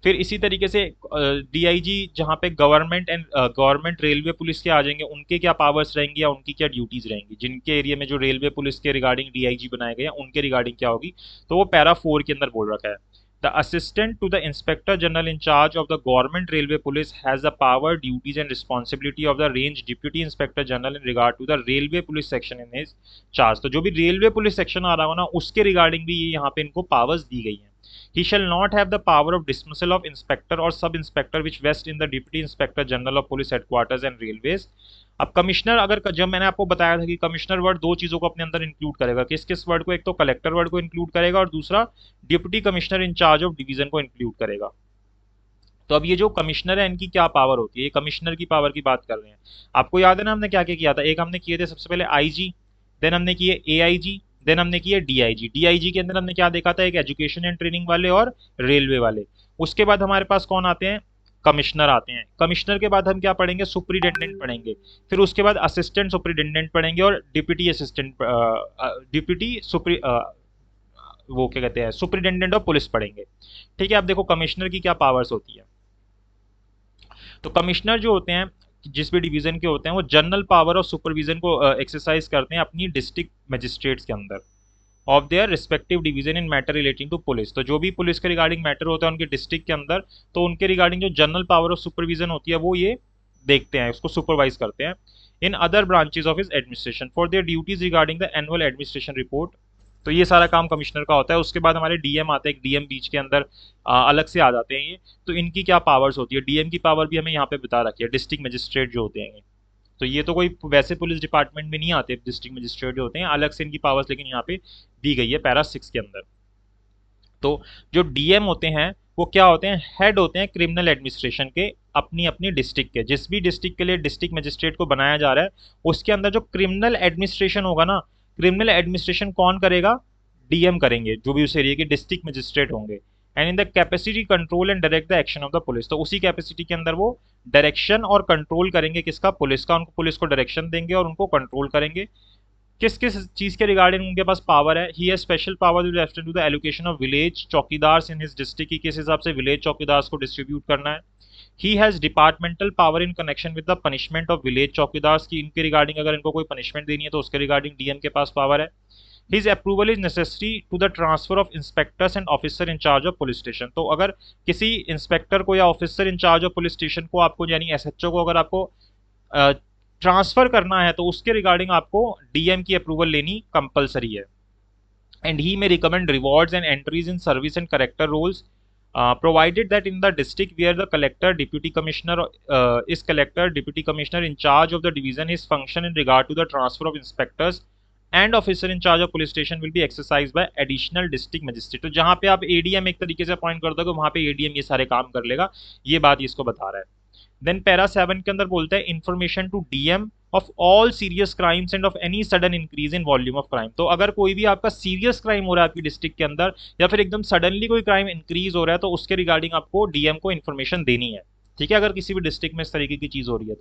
फिर इसी तरीके से डीआईजी जहाँ पे गवर्नमेंट रेलवे पुलिस के आ जाएंगे, उनके क्या पावर्स रहेंगी या उनकी क्या ड्यूटीज रहेंगी। जिनके एरिया में जो रेलवे पुलिस के रिगार्डिंग डीआईजी बनाए गए हैं, उनके रिगार्डिंग क्या होगी, तो वो पैरा 4 के अंदर बोल रखा है। The assistant to the inspector general in charge of the government railway police has the power, duties and responsibility of the range deputy inspector general in regard to the railway police section in his charge। तो जो भी railway police section आ रहा हो ना, उसके regarding भी ये यहाँ पे इनको पावर्स दी गई हैं। He shall not have the power of dismissal of inspector or sub inspector which vest in the deputy inspector general of police headquarters and railways। अब कमिश्नर, अगर जब मैंने आपको बताया था कि कमिश्नर वर्ड दो चीज़ों को अपने अंदर इंक्लूड करेगा, किस किस वर्ड को, एक तो कलेक्टर वर्ड को इंक्लूड करेगा और दूसरा deputy commissioner in charge of division को इंक्लूड करेगा। तो अब ये जो कमिश्नर है, इनकी क्या पावर होती है, ये कमिश्नर की पावर की बात कर रहे हैं। आपको याद है ना हमने क्या क्या किया था, एक हमने किए थे सबसे पहले आईजी, देन हमने किए एआईजी, देन हमने किए डीआईजी। डीआईजी के अंदर हमने क्या देखा था, एक एजुकेशन एंड ट्रेनिंग वाले और रेलवे वाले। उसके बाद हमारे पास कौन आते हैं, कमिश्नर आते हैं। कमिश्नर के बाद हम क्या पढ़ेंगे, सुपरिटेंडेंट पढ़ेंगे। फिर उसके बाद असिस्टेंट सुपरिटेंडेंट पढ़ेंगे और डिप्टी असिस्टेंट डिप्टी सुपरी वो क्या कहते हैं, सुपरिटेंडेंट ऑफ पुलिस पढ़ेंगे। ठीक है, अब देखो कमिश्नर की क्या पावर्स होती है। तो कमिश्नर जो होते हैं, जिस भी डिवीजन के होते हैं, वो जनरल पावर ऑफ सुपरविजन को एक्सरसाइज करते हैं अपनी डिस्ट्रिक्ट मजिस्ट्रेट्स के अंदर of their respective division in matter relating to police. तो जो भी पुलिस के रिगार्डिंग मैटर होता है उनके डिस्ट्रिक्ट के अंदर, तो उनके रिगार्डिंग जो जनरल पावर ऑफ सुपरविजन होती है वो ये देखते हैं, उसको सुपरवाइज करते हैं। In other branches of his administration for their duties regarding the annual administration report. तो ये सारा काम कमिश्नर का होता है। उसके बाद हमारे डीएम आते हैं, डीएम बीच के अंदर अलग से आ जाते हैं ये। तो इनकी क्या पावर्स होती है, डीएम की पावर भी हमें यहाँ पे बता रखी है। डिस्ट्रिक्ट मजिस्ट्रेट जो होते हैं, तो ये तो कोई वैसे पुलिस डिपार्टमेंट में नहीं आते, डिस्ट्रिक्ट मजिस्ट्रेट जो होते हैं अलग से इनकी पावर्स लेकिन यहाँ पे दी गई है पैरा 6 के अंदर। तो जो डीएम होते हैं वो क्या होते हैं, हेड होते हैं क्रिमिनल एडमिनिस्ट्रेशन के अपनी अपनी डिस्ट्रिक्ट के। जिस भी डिस्ट्रिक्ट के लिए डिस्ट्रिक्ट मजिस्ट्रेट को बनाया जा रहा है, उसके अंदर जो क्रिमिनल एडमिनिस्ट्रेशन होगा ना, क्रिमिनल एडमिनिस्ट्रेशन कौन करेगा, डीएम करेंगे, जो भी उस एरिया के डिस्ट्रिक्ट मजिस्ट्रेट होंगे। And in the capacity control and direct the action of the police. तो उसी कैपेसिटी के अंदर वो डायरेक्शन और कंट्रोल करेंगे किसका, पुलिस का। उनको पुलिस को डायरेक्शन देंगे और उनको कंट्रोल करेंगे। किस किस चीज़ के रिगार्डिंग उनके पास पावर है, he has special power with reference to the allocation of village chowkidars in his district, की किस हिसाब से विलेज चौकीदार्स को डिस्ट्रीब्यूट करना है। He has departmental power in connection with the punishment of village chowkidars, की इनके रिगार्डिंग अगर इनको कोई पनिशमेंट देनी है तो उसके रिगार्डिंग डीएम के पास पावर है। His approval is necessary to the transfer of inspectors and officer in charge of police station। तो अगर किसी इंस्पेक्टर को या officer in charge of police station को आपको, यानी एसएचओ को अगर आपको ट्रांसफर करना है, तो उसके रिगार्डिंग आपको डीएम की अप्रूवल लेनी कंपलसरी है। And he may recommend rewards and entries in service and character rolls provided that in the district where the collector deputy commissioner is collector deputy commissioner in charge of the division, his function in regard to the transfer of inspectors and officer in charge of police station will be exercised by additional district magistrate। तो जहाँ पे आप ADM एक तरीके से appoint कर दोगे, वहाँ पे एडीएम ये सारे काम कर लेगा। ये बात इसको बता रहा है। देन पैरा 7 के अंदर बोलता है information to DM of all serious crimes and of any sudden increase in volume of crime. तो अगर कोई भी आपका सीरियस क्राइम हो रहा है आपकी डिस्ट्रिक्ट के अंदर, या फिर एकदम सडनली कोई क्राइम इंक्रीज हो रहा है, तो उसके रिगार्डिंग आपको डीएम को इन्फॉर्मेशन देनी है। ठीक है, अगर किसी भी डिस्ट्रिक्ट में इस तरीके की चीज हो रही है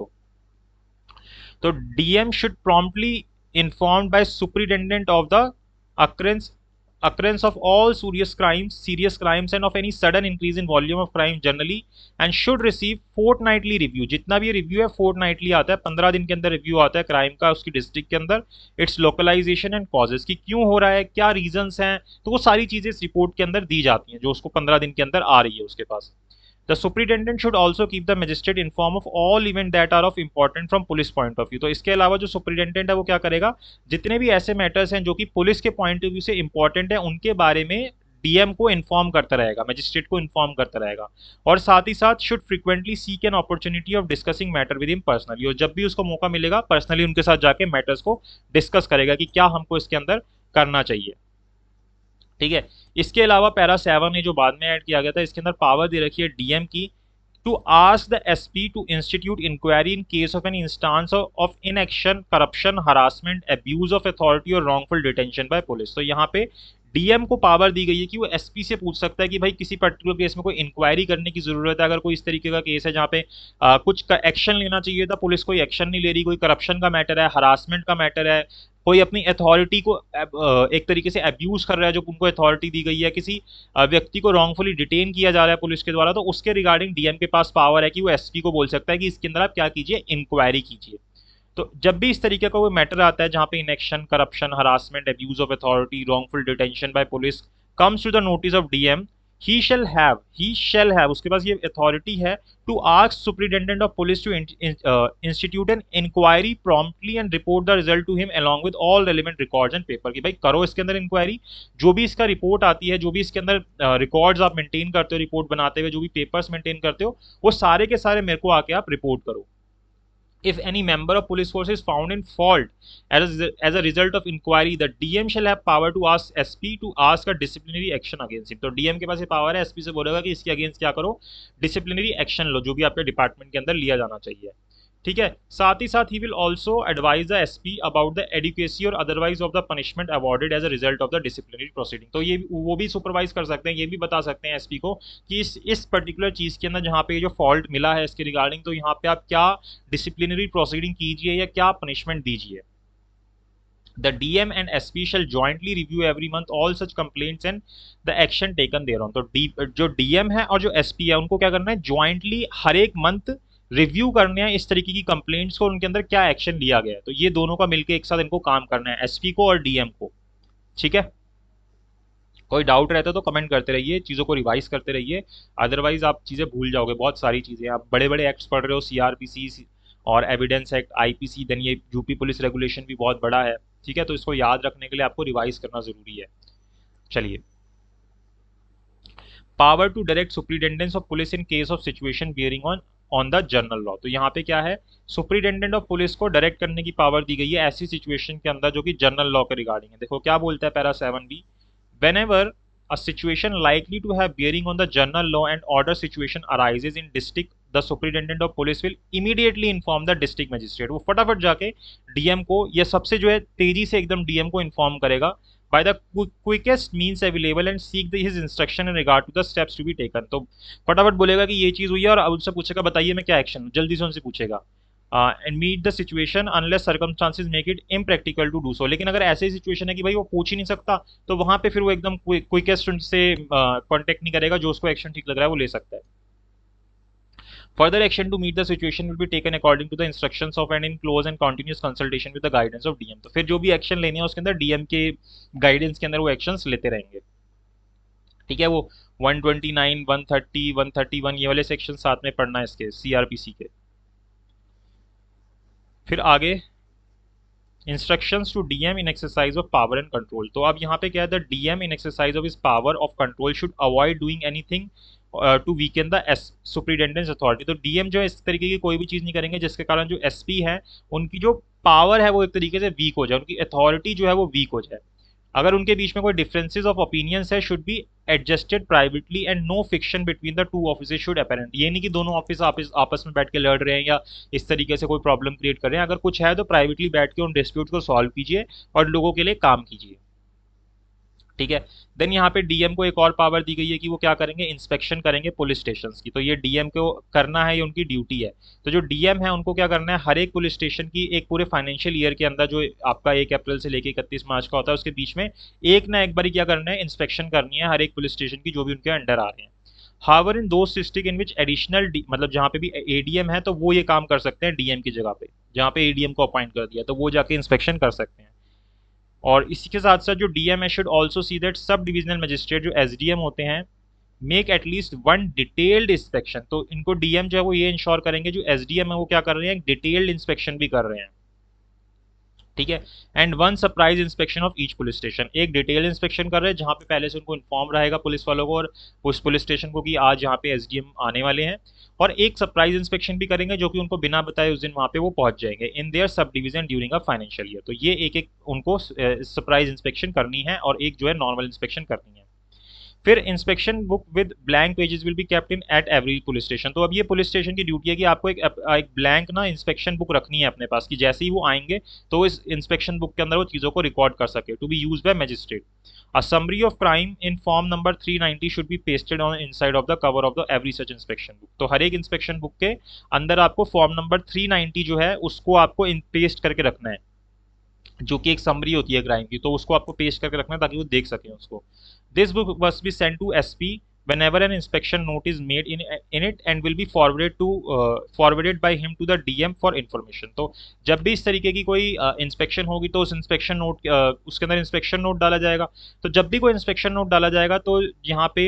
तो DM should promptly informed by superintendent of the occurrence of all serious crimes and of any sudden increase in volume of crime generally, and should receive fortnightly review। जितना भी रिव्यू है fortnightly आता है, 15 दिन के अंदर रिव्यू आता है क्राइम का उसकी डिस्ट्रिक्ट के अंदर। इट्स लोकलाइजेशन एंड कॉजेज, की क्यों हो रहा है, क्या रीजंस हैं, तो वो सारी चीजें इस रिपोर्ट के अंदर दी जाती हैं जो उसको 15 दिन के अंदर आ रही है उसके पास। The superintendent should also keep the magistrate informed of all events that are of important from police point of view। तो इसके अलावा जो सुपरिटेंडेंट है वो क्या करेगा, जितने भी ऐसे मैटर्स हैं जो कि पुलिस के पॉइंट ऑफ व्यू से इंपॉर्टेंट है, उनके बारे में डीएम को इन्फॉर्म करता रहेगा, मजिस्ट्रेट को इन्फॉर्म करता रहेगा। और साथ ही साथ should frequently seek an opportunity of discussing matter with him personally, और जब भी उसको मौका मिलेगा पर्सनली उनके साथ जाके मैटर्स को डिस्कस करेगा कि क्या हमको इसके अंदर करना चाहिए। ठीक है, इसके अलावा पैरा 7 ने जो बाद में ऐड किया गया था, इसके अंदर पावर दे रखी है डीएम की to ask the SP to institute inquiry in case of an instance of inaction, corruption, harassment, abuse of authority और wrongful detention by police। तो यहाँ पे डीएम को पावर दी गई है कि वो एसपी से पूछ सकता है कि भाई किसी पर्टिकुलर केस में कोई इंक्वायरी करने की जरूरत है। अगर कोई इस तरीके का केस है जहाँ पे कुछ एक्शन लेना चाहिए था, पुलिस कोई एक्शन नहीं ले रही, कोई करप्शन का मैटर है, हरासमेंट का मैटर है, कोई अपनी अथॉरिटी को एक तरीके से अब्यूज कर रहा है जो उनको अथॉरिटी दी गई है, किसी व्यक्ति को रॉन्गफुली डिटेन किया जा रहा है पुलिस के द्वारा, तो उसके रिगार्डिंग डीएम के पास पावर है कि वो एसपी को बोल सकता है कि इसके अंदर आप क्या कीजिए, इंक्वायरी कीजिए। तो जब भी इस तरीके का कोई मैटर आता है जहां पे inaction, corruption, harassment, abuse of authority, wrongful detention by police comes to the notice of DM, he shall have उसके पास ये अथॉरिटी है to ask superintendent of police to institute an inquiry promptly and report the result to him along with all relevant records and paper, कि भाई करो इसके अंदर inquiry, जो भी इसका रिपोर्ट आती है, जो भी इसके अंदर रिकॉर्ड्स आप मेंटेन करते हो रिपोर्ट बनाते हुए, जो भी पेपर्स मेंटेन करते हो, वो सारे के सारे मेरे को आके आप रिपोर्ट करो। If any member of police force is found in fault as a result of inquiry, the DM shall have power to ask SP to ask a disciplinary action against him। तो DM के पास ये power है, SP से बोलेगा कि इसके against क्या करो, डिसिप्लिनरी एक्शन लो, जो भी आपके डिपार्टमेंट के अंदर लिया जाना चाहिए। ठीक है, साथ ही साथ he will also advise the SP about the adequacy or otherwise of the punishment awarded as a result of the disciplinary proceeding. तो ये वो भी सुपरवाइज कर सकते हैं, ये भी बता सकते हैं एसपी को कि इस पर्टिकुलर चीज के अंदर जहाँ पे जो फॉल्ट मिला है इसके रिगार्डिंग, तो यहाँ पे आप क्या डिसिप्लिनरी प्रोसीडिंग कीजिए या क्या पनिशमेंट दीजिए। The DM and SP shall jointly review every month all such complaints and the action taken thereon। तो जो DM है और जो SP है उनको क्या करना है, ज्वाइंटली हर एक मंथ रिव्यू करने हैं इस तरीके की कंप्लेंट्स को, उनके अंदर क्या एक्शन लिया गया है। तो ये दोनों का मिलकर एक साथ इनको काम करना है, एसपी को और डीएम को। ठीक है, कोई डाउट रहता है तो कमेंट करते रहिए, चीज़ों को रिवाइज करते रहिए, अदरवाइज आप चीज़ें भूल जाओगे, बहुत सारी चीज़ें। आप बड़े बड़े एक्ट्स पढ़ रहे हो, सीआरपीसी और एविडेंस एक्ट, आईपीसी, देन ये यूपी पुलिस रेगुलेशन भी बहुत बड़ा है। ठीक है, तो इसको याद रखने के लिए आपको रिवाइज करना जरूरी है। चलिए, power to direct superintendence of police in case of situation bearing on the general law. तो यहाँ पे क्या है, सुपरिटेंडेंट ऑफ पुलिस को डायरेक्ट करने की पावर दी गई है ऐसी सिचुएशन के अंदर जो कि जनरल लॉ के रिगार्डिंग है। देखो क्या बोलता है para 7B, whenever a situation likely to have bearing on the general law and order situation arises in district, the superintendent of police will immediately inform the district magistrate। वो फटाफट जाके DM को, ये सबसे जो है तेजी से एकदम डीएम को इन्फॉर्म करेगा by the quickest means available and seek his instruction in regard to the steps to be taken। तो फटाफट बोलेगा कि ये चीज हुई है और उनसे पूछेगा बताइए मैं क्या एक्शन, जल्दी से उनसे पूछेगा। And meet the situation unless circumstances make it impractical to do so. लेकिन अगर ऐसी सिचुएशन है कि भाई वो पूछ ही नहीं सकता, तो वहां पे फिर वो एकदम क्विकेस्ट उनसे कांटेक्ट नहीं करेगा, जो उसको एक्शन ठीक लग रहा है वो ले सकता है। Further action to meet the situation will be taken according to the instructions of and in close and continuous consultation with the guidance of DM। तो फिर जो भी एक्शन लेने हैं उसके अंदर डीएम के गाइडेंस के अंदर वो एक्शंस लेते रहेंगे। ठीक है, वो 129, 130, 131 ये वाले सेक्शन साथ में पढ़ना है इसके सीआरपीसी के। फिर आगे instructions to DM in exercise of power and control. तो अब यहाँ पे क्या है, the DM in exercise of his power of control should avoid doing anything to weaken the superintendence authority. तो डीएम जो है इस तरीके की कोई भी चीज़ नहीं करेंगे जिसके कारण जो एसपी है उनकी जो पावर है वो एक तरीके से वीक हो जाए, उनकी अथॉरिटी जो है वो वीक हो जाए। अगर उनके बीच में कोई डिफरेंसेस ऑफ ओपिनियंस है should be adjusted privately and no fiction between the two officers should apparent. ये नहीं कि दोनों ऑफिस आपस में बैठ के लड़ रहे हैं या इस तरीके से कोई प्रॉब्लम क्रिएट कर रहे हैं। अगर कुछ है तो प्राइवेटली बैठ के उन डिस्प्यूट को सॉल्व कीजिए और लोगों के लिए काम कीजिए। ठीक है, देन यहाँ पे डीएम को एक और पावर दी गई है कि वो क्या करेंगे, इंस्पेक्शन करेंगे पुलिस स्टेशंस की। तो ये डीएम को करना है, ये उनकी ड्यूटी है। तो जो डीएम है उनको क्या करना है, हर एक पुलिस स्टेशन की एक पूरे फाइनेंशियल ईयर के अंदर जो आपका 1 अप्रैल से लेकर 31 मार्च का होता है उसके बीच में एक ना एक बार क्या करना है, इंस्पेक्शन करनी है हर एक पुलिस स्टेशन की जो भी उनके अंडर आ रहे हैं। हावर इन दोस्त डिस्ट्रिक्ट इन विच एडिशनल मतलब जहाँ पे भी एडीएम है तो वो ये काम कर सकते हैं डीएम की जगह पे, जहाँ पे एडीएम को अपॉइंट कर दिया तो वो जाके इंस्पेक्शन कर सकते हैं। और इसी के साथ साथ जो डीएम है should also see that sub divisional magistrate जो एसडीएम होते हैं मेक एटलीस्ट 1 डिटेल्ड इंस्पेक्शन। तो इनको डीएम जो है वो ये इंश्योर करेंगे जो एसडीएम है वो क्या कर रहे हैं, डिटेल्ड इंस्पेक्शन भी कर रहे हैं। ठीक है। And one surprise inspection of each police station, एक डिटेल इंस्पेक्शन कर रहे हैं जहाँ पे पहले से उनको इन्फॉर्म रहेगा पुलिस वालों को और उस पुलिस स्टेशन को कि आज यहाँ पे एसडीएम आने वाले हैं, और एक सरप्राइज इंस्पेक्शन भी करेंगे जो कि उनको बिना बताए उस दिन वहाँ पे वो पहुंच जाएंगे in their sub division during a financial year. तो ये एक एक उनको सरप्राइज इंस्पेक्शन करनी है और एक जो है नॉर्मल इंस्पेक्शन करनी है। फिर inspection book with blank pages will be kept in at every police station. तो अब ये पुलिस स्टेशन की ड्यूटी है कि आपको एक ब्लैंक ना इंस्पेक्शन बुक रखनी है अपने पास, कि जैसे ही वो आएंगे तो इस इंस्पेक्शन बुक के अंदर वो चीज़ों को रिकॉर्ड कर सके, to be use by magistrate. A summary of crime in form number 390 should be pasted on the inside of the cover of the every such inspection book। तो हर एक इंस्पेक्शन बुक के अंदर आपको फॉर्म नंबर 390 जो है उसको आपको पेस्ट करके रखना है, जो कि एक समरी होती है क्राइम की, तो उसको आपको पेश करके रखना है ताकि वो देख सकें उसको। This book must be sent to SP whenever an inspection note is made in it and will be forwarded by him to the DM for information। तो जब भी इस तरीके की कोई इंस्पेक्शन होगी तो उस इंस्पेक्शन नोट उसके अंदर इंस्पेक्शन नोट डाला जाएगा। तो जब भी कोई इंस्पेक्शन नोट डाला जाएगा तो यहाँ पे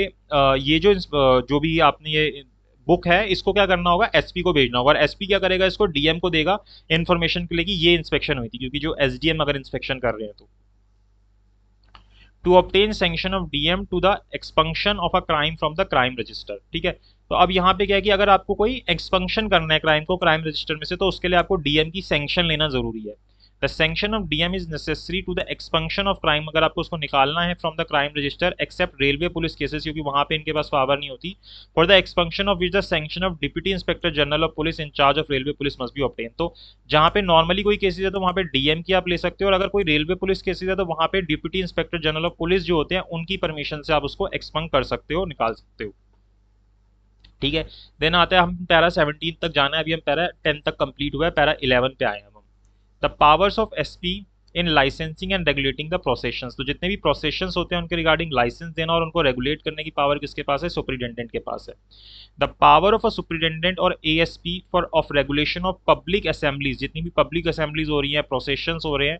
ये जो भी आपने ये बुक है इसको क्या करना होगा, एसपी को भेजना होगा, और एसपी क्या करेगा, इसको डीएम को देगा इन्फॉर्मेशन के लिए कि ये इंस्पेक्शन हुई थी, क्योंकि जो एसडीएम अगर इंस्पेक्शन कर रहे हैं तो to obtain sanction of DM to the expunction of a crime from the crime register. ठीक है। तो अब यहाँ पे क्या है कि अगर आपको कोई एक्सपंक्शन करना है क्राइम को क्राइम रजिस्टर में से, तो उसके लिए आपको डीएम की सैंक्शन लेना जरूरी है। The sanction of DM is necessary to the expunction of crime, अगर आपको उसको निकालना है from the crime register except railway police cases, क्योंकि वहां पे इनके पास पावर नहीं होती। For the expunction of which the sanction of deputy inspector general of police in charge of railway police must be obtain. तो जहां पे नॉर्मली कोई केसेस है तो वहां पे डीएम की आप ले सकते हो, और अगर कोई रेलवे पुलिस केसेस है तो वहां पे deputy inspector general of police जो होते हैं उनकी परमिशन से आप उसको एक्सपंक कर सकते हो, निकाल सकते हो। ठीक है। देन आता है हम पैरा 17 तक जाना है, अभी हम पैरा 10 तक कंप्लीट हुआ है, पैरा 11 पे आए हम। The powers of SP in licensing and regulating the processions. तो जितने भी प्रोसेशंस होते हैं उनके रिगार्डिंग लाइसेंस देना और उनको रेगुलेट करने की पावर किसके पास है, सुपरिटेंडेंट के पास है। The power of a superintendent और ASP for of regulation of public assemblies, जितनी भी पब्लिक असेंबलीज हो रही हैं, प्रोसेशंस हो रहे हैं,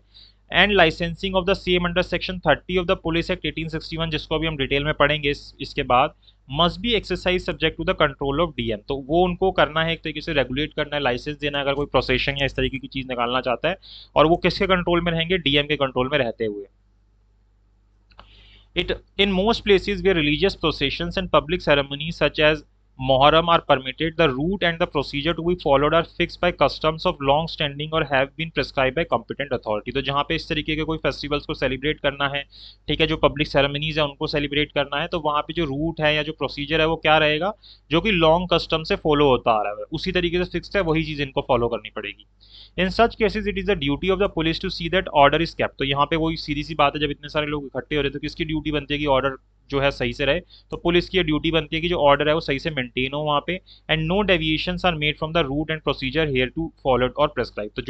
and licensing of the same under section 30 of the police act 1861, जिसको अभी हम डिटेल में पढ़ेंगे इसके बाद, must be exercise subject to the control of DM. तो वो उनको करना है, एक तरीके से रेगुलेट करना है, लाइसेंस देना है अगर कोई प्रोसेशन या इस तरीके की चीज निकालना चाहता है, और वो किसके कंट्रोल में रहेंगे, डीएम के कंट्रोल में रहते हुए। It in most places where religious processions and public ceremonies such as Muharram are permitted, the route and the procedure to be followed are fixed by customs of long standing or have been prescribed by competent authority। तो जहाँ पे इस तरीके के कोई festivals को celebrate करना है, ठीक है, जो पब्लिक सेरेमनीज है उनको सेलिब्रेट करना है, तो वहाँ पे जो रूट है या जो प्रोसीजर है वो क्या रहेगा, जो कि लॉन्ग कस्टम से फॉलो होता आ रहा है, उसी तरीके से फिक्स्ड है, वही चीज़ इनको फॉलो करनी पड़ेगी। In such cases it is the duty of the police to see that order is kept. तो यहाँ पे वही सीधी सी बात है, जब इतने सारे लोग इकट्ठे हो रहे हैं तो किसकी ड्यूटी बनती है कि ऑर्डर जो है सही से रहे, तो पुलिस की ड्यूटी बनती है कि जो ऑर्डर है वो सही से मेंटेन हो वहाँ पे, and no deviations are made from the route and procedure hereto followed और प्रेस्क्राइब। तो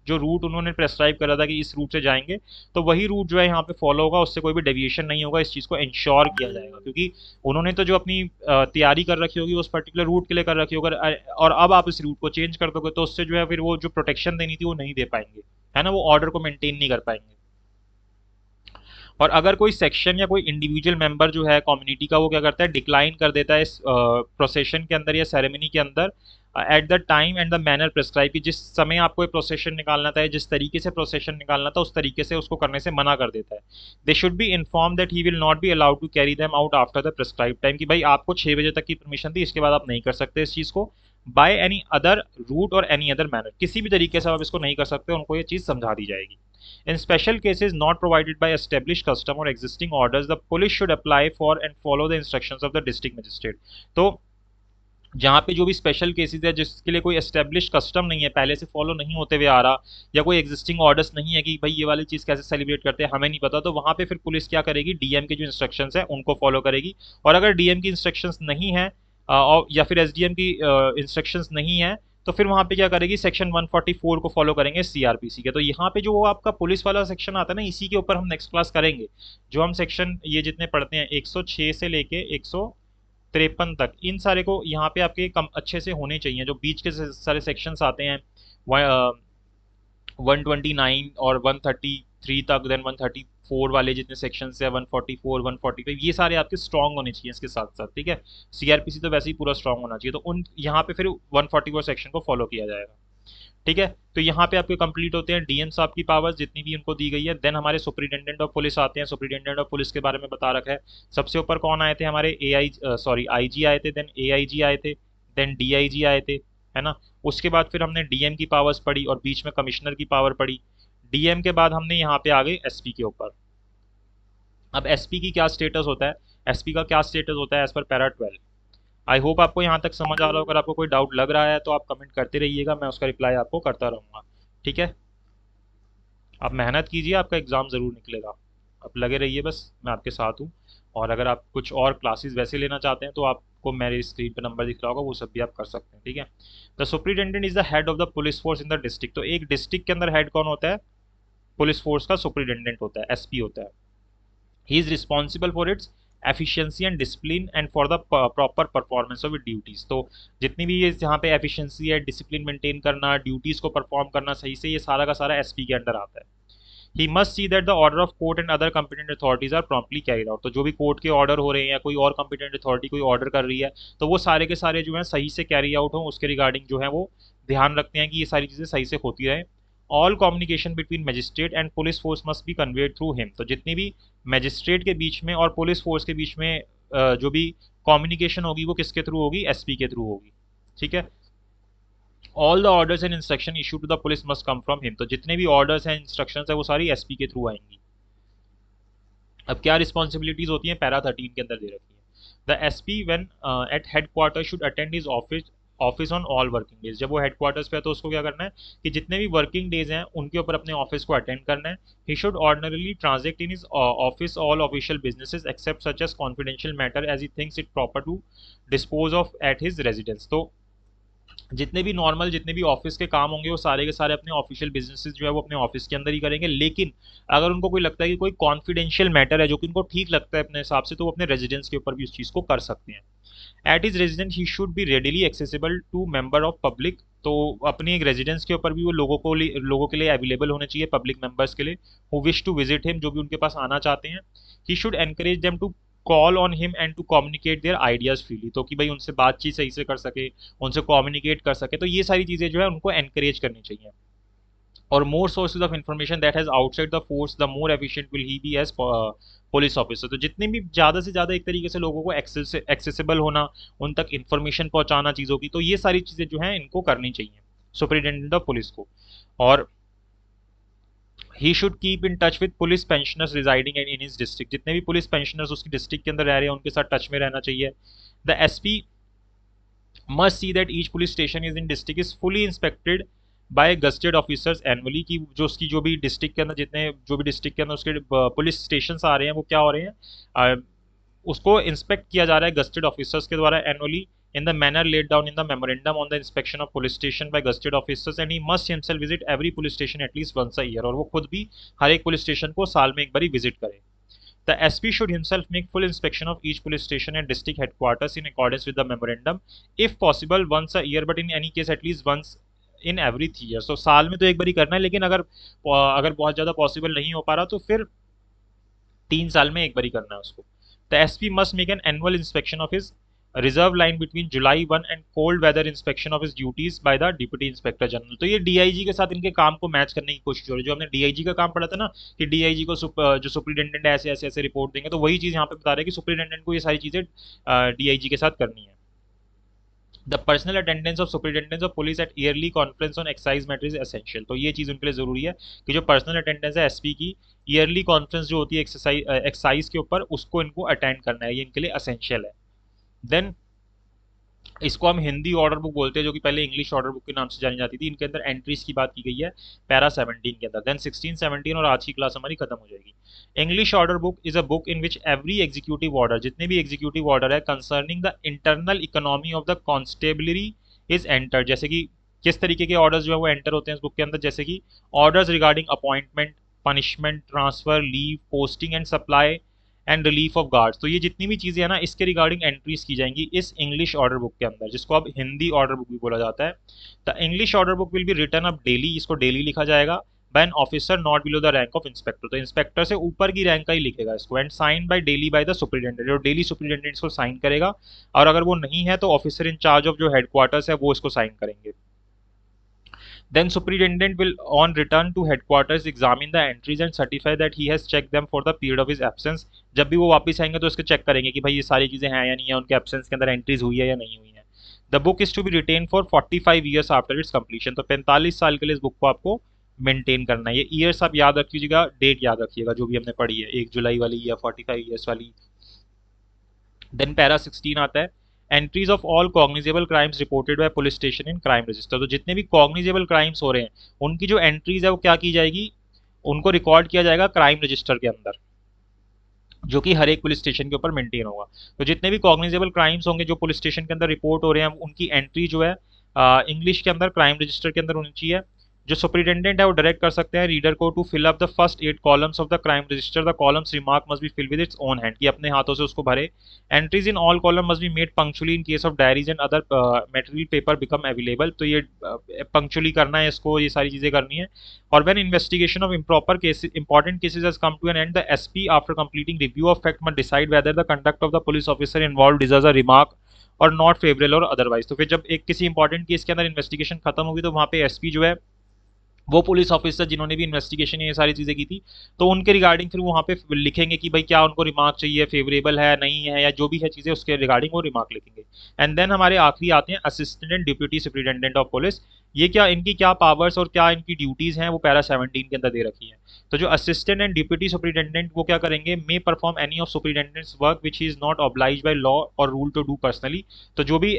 जो रूट उन्होंने प्रेस्क्राइब करा था कि इस रूट से जाएंगे, तो वही रूट जो है यहाँ पे फॉलो होगा, उससे कोई भी डेविएशन नहीं होगा, इस चीज़ को इंश्योर किया जाएगा, क्योंकि उन्होंने तो जो अपनी तैयारी कर रखी होगी उस पर्टिकुलर रूट के लिए कर रखी होगी, और अब आप इस रूट को चेंज कर दोगे तो उससे जो है फिर वो जो प्रोटेक्शन देनी थी वो नहीं दे पाएंगे, है ना, वो ऑर्डर को मेंटेन नहीं कर पाएंगे। और अगर कोई सेक्शन या कोई इंडिविजुअल मेंबर जो है कम्युनिटी का, वो क्या करता है, डिक्लाइन कर देता है इस प्रोसेशन के अंदर या सेरेमनी के अंदर at the time and the manner prescribe, कि जिस समय आपको ये प्रोसेशन निकालना था, जिस तरीके से प्रोसेशन निकालना था उस तरीके से उसको करने से मना कर देता है। They should be inform that he will not be allowed to carry them out after the prescribe time, कि भाई आपको 6 बजे तक की परमिशन थी, इसके बाद आप नहीं कर सकते इस चीज़ को, बाय एनी अदर रूट और एनी अदर मैनर, किसी भी तरीके से आप इसको नहीं कर सकते, उनको ये चीज़ समझा दी जाएगी। In special cases not provided by established custom or existing orders, the police should apply for and follow the instructions of the district magistrate। तो जहाँ पे जो भी स्पेशल केसेस है जिसके लिए कोई एस्टेब्लिश कस्टम नहीं है, पहले से फॉलो नहीं होते हुए आ रहा, या कोई एग्जिस्टिंग ऑर्डर्स नहीं है कि भाई ये वाली चीज़ कैसे सेलिब्रेट करते हैं हमें नहीं पता, तो वहाँ पे फिर पुलिस क्या करेगी, डीएम के जो इंस्ट्रक्शंस है उनको फॉलो करेगी। और अगर डीएम की इंस्ट्रक्शंस नहीं है या फिर एसडीएम की इंस्ट्रक्शंस नहीं है, तो फिर वहाँ पे क्या करेगी, सेक्शन 144 को फॉलो करेंगे सीआरपीसी के। तो यहाँ पे जो वो आपका पुलिस वाला सेक्शन आता है ना, इसी के ऊपर हम नेक्स्ट क्लास करेंगे, जो हम सेक्शन ये जितने पढ़ते हैं 106 से लेके 153 तक, इन सारे को यहाँ पे आपके कम अच्छे से होने चाहिए। जो बीच के सारे सेक्शंस आते हैं 129 और 133 तक, देन 134 वाले जितने सेक्शन है 144 145, ये सारे आपके स्ट्रांग होने चाहिए इसके साथ साथ, ठीक है। सीआरपीसी तो वैसे ही पूरा स्ट्रांग होना चाहिए, तो उन यहाँ पे फिर 144 सेक्शन को फॉलो किया जाएगा। ठीक है, तो यहाँ पे आपके कंप्लीट होते हैं डीएम साहब की पावर्स जितनी भी उनको दी गई है। देन हमारे सुपरिटेंडेंट ऑफ पुलिस आते हैं। सुपरिटेंडेंट ऑफ पुलिस के बारे में बता रखा है। सबसे ऊपर कौन आए थे हमारे आईजी आए थे, देन एआईजी आए थे, देन डीआईजी आए थे, है ना। उसके बाद फिर हमने डीएम की पावर्स पढ़ी और बीच में कमिश्नर की पावर पढ़ी। डीएम के बाद हमने यहाँ पे आ गए एसपी के ऊपर। अब एसपी की क्या स्टेटस होता है, एसपी का क्या स्टेटस होता है as per para 12। I hope आपको यहाँ तक समझ आ रहा हो। अगर आपको कोई डाउट लग रहा है तो आप कमेंट करते रहिएगा, मैं उसका रिप्लाई आपको करता रहूँगा। ठीक है, आप मेहनत कीजिए, आपका एग्ज़ाम ज़रूर निकलेगा। आप लगे रहिए, बस मैं आपके साथ हूँ। और अगर आप कुछ और क्लासेस वैसे लेना चाहते हैं तो आपको मेरे स्क्रीन पर नंबर दिख रहा होगा, वो सब भी आप कर सकते हैं। ठीक है, the superintendent is the head of the police force in the district. तो एक डिस्ट्रिक्ट के अंदर हेड कौन होता है, पुलिस फोर्स का सुपरिटेंडेंट होता है, एसपी होता है। He is responsible for its efficiency and discipline and for the proper performance of it duties. तो जितनी भी ये यहाँ पे एफिशिएंसी है, डिसिप्लिन मेंटेन करना, ड्यूटीज को परफॉर्म करना सही से, ये सारा का सारा एसपी के अंडर आता है। He must see that the order of court and other competent authorities are promptly carried out. तो जो भी कोर्ट के ऑर्डर हो रहे हैं या कोई और कंपिटेंट अथॉरिटी कोई ऑर्डर कर रही है तो वो सारे के सारे जो है सही से कैरी आउट हो, उसके रिगार्डिंग जो है वो ध्यान रखते हैं कि ये सारी चीज़ें सही से होती रहे। All communication between magistrate and police force must be conveyed through him. तो जितनी भी मजिस्ट्रेट के बीच में और पुलिस फोर्स के बीच में जो भी कम्युनिकेशन होगी वो किसके थ्रू होगी, एसपी के थ्रू होगी। ठीक है, all the orders and instruction issue to the police must come from him. तो जितने भी ऑर्डर्स हैं, इंस्ट्रक्शंस है, वो सारी एसपी के थ्रू आएंगी। अब क्या रिस्पॉन्सिबिलिटीज होती हैं, पैरा 13 के अंदर दे रखी है। The SP when eight headquarter should attend his office on all working days. जब वो हेडक्वार्टर्स पे है तो उसको क्या करना है कि जितने भी वर्किंग डेज हैं उनके ऊपर अपने ऑफिस को अटेंड करना है। He should ordinarily transact in his office all official businesses except such as confidential matter as he thinks it proper to dispose of at his residence. तो जितने भी नॉर्मल जितने भी ऑफिस के काम होंगे वो सारे के सारे अपने ऑफिशियल बिजनेसेस जो है वो अपने ऑफिस के अंदर ही करेंगे। लेकिन अगर उनको कोई लगता है कि कोई कॉन्फिडेंशियल मैटर है जो कि उनको ठीक लगता है अपने हिसाब से, तो वो अपने रेजिडेंस के ऊपर भी उस चीज़ को कर सकते हैं। At his residence he should be readily accessible to member of public. तो अपनी एक रेजिडेंस के ऊपर भी वो लोगों के लिए अवेलेबल होने चाहिए, पब्लिक मेंबर्स के लिए, who wish to visit him, जो भी उनके पास आना चाहते हैं। He should encourage them to call on him and to communicate their ideas freely. तो कि भाई उनसे बातचीत सही से कर सके, उनसे कम्युनिकेट कर सके। तो ये सारी चीज़ें जो है उनको एनकरेज करनी चाहिए। और more sources of information that has outside the force the more efficient will he be as police officer. तो जितने भी ज़्यादा से ज़्यादा एक तरीके से लोगों को एक्सेसिबल होना, उन तक इंफॉर्मेशन पहुंचाना चीज़ों की, तो ये सारी चीज़ें जो हैं इनको करनी चाहिए सुपरिटेंडेंट ऑफ पुलिस को। और he should keep in touch with police pensioners residing in his district. जितने भी पुलिस पेंशनर्स उसकी डिस्ट्रिक्ट के अंदर रह रहे हैं उनके साथ टच में रहना चाहिए। The SP must see that each police station is in district is fully inspected bye gazetted officers annually. की जो उसकी जो भी डिस्ट्रिक्ट के अंदर जितने जो भी डिस्ट्रिक्ट के अंदर उसके पुलिस स्टेशन आ रहे हैं वो क्या हो रहे हैं, उसको इंस्पेक्ट किया जा रहा है गस्टेड ऑफिसर्स के द्वारा annually in the manner laid down in the memorandum on the inspection of police station by gazetted officers, and he must himself visit every police station at least once a year। और वो खुद भी हर एक police station को साल में एक बारी विजिट करे। The SP should himself make full inspection of each police station and district headquarters in accordance with the memorandum, if possible once a year, but in any case at least once in every 3 years। तो साल में तो एक बारी करना है, लेकिन अगर बहुत ज़्यादा पॉसिबल नहीं हो पा रहा तो फिर 3 साल में एक बारी करना है उसको। The SP must make an annual inspection of his reserve line between July 1 and cold weather inspection of his duties by the deputy inspector general. तो ये डीआईजी के साथ इनके काम को मैच करने की कोशिश हो रही है। जो हमने डीआईजी का काम पढ़ा था ना कि डीआईजी को जो सुपरिटेंडेंट ऐसे ऐसे ऐसे रिपोर्ट देंगे, तो वही चीज़ यहाँ पे बता रहे हैं कि सुपरिटेंडेंट को ये सारी चीज़ें डीआईजी के साथ करनी है। The personal attendance of superintendence of police at yearly conference on excise matter is essential. तो ये चीज़ उनके लिए जरूरी है कि जो पर्सनल अटेंडेंस है एसपी की, ईयरली कॉन्फ्रेंस जो होती है एक्साइज के ऊपर, उसको इनको अटेंड करना है, ये इनके लिए असेंशियल है। देन इसको हम हिंदी ऑर्डर बुक बोलते हैं, जो कि पहले इंग्लिश ऑर्डर बुक के नाम से जानी जाती थी। इनके अंदर एंट्रीज की बात की गई है पैरा 17 के अंदर। देन 16, 17 और आज की क्लास हमारी खत्म हो जाएगी। English order book is a book in which every executive order, जितने भी एग्जीक्यूटिव ऑर्डर है concerning the internal economy of the constabulary is enter. जैसे कि किस तरीके के ऑर्डर्स जो है वो एंटर होते हैं इस बुक के अंदर, जैसे कि orders regarding appointment, punishment, transfer, leave, posting and supply and relief of guards. तो ये जितनी भी चीज़ें हैं ना, इसके रिगार्डिंग एंट्रीज की जाएंगी इस इंग्लिश ऑर्डर बुक के अंदर, जिसको अब हिंदी ऑर्डर बुक भी बोला जाता है। The English order book will be written up daily, इसको डेली लिखा जाएगा by an officer not below the rank of inspector. तो इंस्पेक्टर से ऊपर की रैंक का ही लिखेगा इसको। And sign by daily by the superintendent, और डेली सुपरिटेंडेंट इसको साइन करेगा। और अगर वो नहीं है तो ऑफिसर इन चार्ज ऑफ जो हेडक्वार्टर्स है वो इसको साइन करेंगे। Then superintendent will on return to headquarters examine the entries and certify that he has checked them for the period of his absence. जब भी वो वापस आएंगे तो उसके चेक करेंगे कि भाई ये सारी चीज़ें हैं या नहीं है, उनके एब्सेंस के अंदर एंट्रीज हुई है या नहीं हुई है। The book is to be retained for 45 years after its completion. तो 45 साल के लिए इस बुक को आपको मेंटेन करना है। ये ईयर्स आप याद रखिएगा, डेट याद रखिएगा जो भी हमने पढ़ी है, 1 जुलाई वाली या 45 ईयर्स वाली। देन पैरा 16 आता है, entries of all cognizable crimes reported by police station in crime register. तो जितने भी कॉग्निजेबल क्राइम्स हो रहे हैं उनकी जो एंट्रीज है वो क्या की जाएगी, उनको रिकॉर्ड किया जाएगा क्राइम रजिस्टर के अंदर, जो कि हर एक पुलिस स्टेशन के ऊपर मेंटेन होगा। तो जितने भी कॉग्निजेबल क्राइम्स होंगे जो पुलिस स्टेशन के अंदर रिपोर्ट हो रहे हैं उनकी एंट्री जो है इंग्लिश के अंदर क्राइम रजिस्टर के अंदर होनी चाहिए। जो सुपरिटेंडेंट है वो डायरेक्ट कर सकते हैं रीडर को to fill up the first 8 columns of the crime register. The columns remark must be fill with its own hand, कि अपने हाथों से उसको भरे। Entries in all column must be made punctually in case of diaries and other material paper become available. तो ये punctually करना है इसको, ये सारी चीज़ें करनी है। और when investigation of improper cases important cases has come to an end, the SP after completing review of fact must decide whether the conduct of the police officer involve deserves a remark और not favourable और otherwise. तो फिर जब एक किसी important case के अंदर investigation खत्म होगी तो वहाँ पे एसपी जो है वो पुलिस ऑफिसर जिन्होंने भी इन्वेस्टिगेशन ये सारी चीज़ें की थी तो उनके रिगार्डिंग फिर वहाँ पे लिखेंगे कि भाई क्या उनको रिमार्क चाहिए, फेवरेबल है नहीं है, या जो भी है चीज़ें उसके रिगार्डिंग वो रिमार्क लिखेंगे। एंड देन हमारे आखिरी आते हैं assistant and deputy superintendent of police. ये क्या इनकी क्या पावर्स और क्या इनकी ड्यूटीज़ हैं वो पैरा 17 के अंदर दे रखी है। तो जो असिस्टेंट एंड डिप्यूटी सुपरिटेंडेंट वो क्या करेंगे, may perform any of superintendents work which is not oblige by law और रूल टू डू पर्सनली। तो जो भी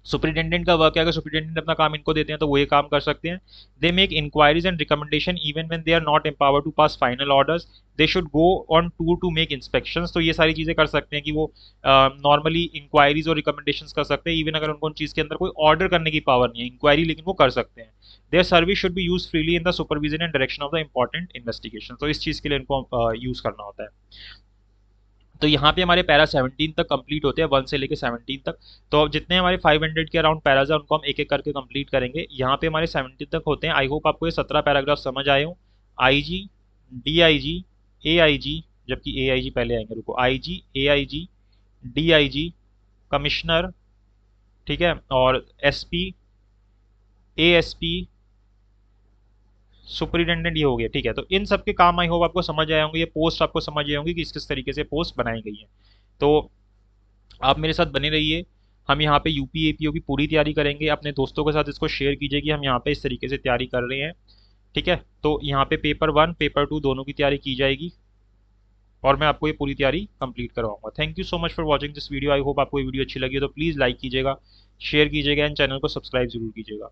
सुपरिटेंडेंट का वर्क है, अगर सुपरिटेंडेंट अपना काम इनको देते हैं तो वो ये काम कर सकते हैं। They make inquiries and recommendation even when they are not empower to pass final orders. They should go on tour to make inspections. तो ये सारी चीज़ें कर सकते हैं कि वो नॉर्मली इंक्वायरीज और रिकमेंडेशंस कर सकते हैं, इवन अगर उनको उन चीज़ के अंदर कोई ऑर्डर करने की पावर नहीं है, इंक्वायरी लेकिन वो कर सकते हैं। Their service should be use freely in the supervision and direction of the important investigation. तो इस चीज़ के लिए इनको यूज़ करना होता है। तो यहाँ पे हमारे पैरा 17 तक कंप्लीट होते हैं, 1 से लेके 17 तक। तो अब जितने हमारे 500 के अराउंड पैराज है उनको हम एक एक करके कंप्लीट करेंगे। यहाँ पे हमारे 17 तक होते हैं। आई होप आपको ये 17 पैराग्राफ समझ आए हों। आईजी, डीआईजी, एआईजी, जबकि एआईजी पहले आएंगे, रुको, आईजी, एआईजी, डीआईजी, कमिश्नर, ठीक है, और एसपी, एएसपी, सुपरिटेंडेंट, ये हो गया, ठीक है। तो इन सब के काम आई होप आपको समझ आए होंगे, ये पोस्ट आपको समझ आए होंगे कि किस तरीके से पोस्ट बनाई गई है। तो आप मेरे साथ बने रहिए। हम यहाँ पे यूपी एपीओ की पूरी तैयारी करेंगे। अपने दोस्तों के साथ इसको शेयर कीजिए कि हम यहाँ पे इस तरीके से तैयारी कर रहे हैं, ठीक है। तो यहाँ पे पेपर 1 पेपर 2 दोनों की तैयारी की जाएगी और मैं आपको ये पूरी तैयारी कंप्लीट करवाऊंगा। Thank you so much for watching this video. I hope आपको ये वीडियो अच्छी लगी हो तो प्लीज़ लाइक कीजिएगा, शेयर कीजिएगा एंड चैनल को सब्सक्राइब जरूर कीजिएगा।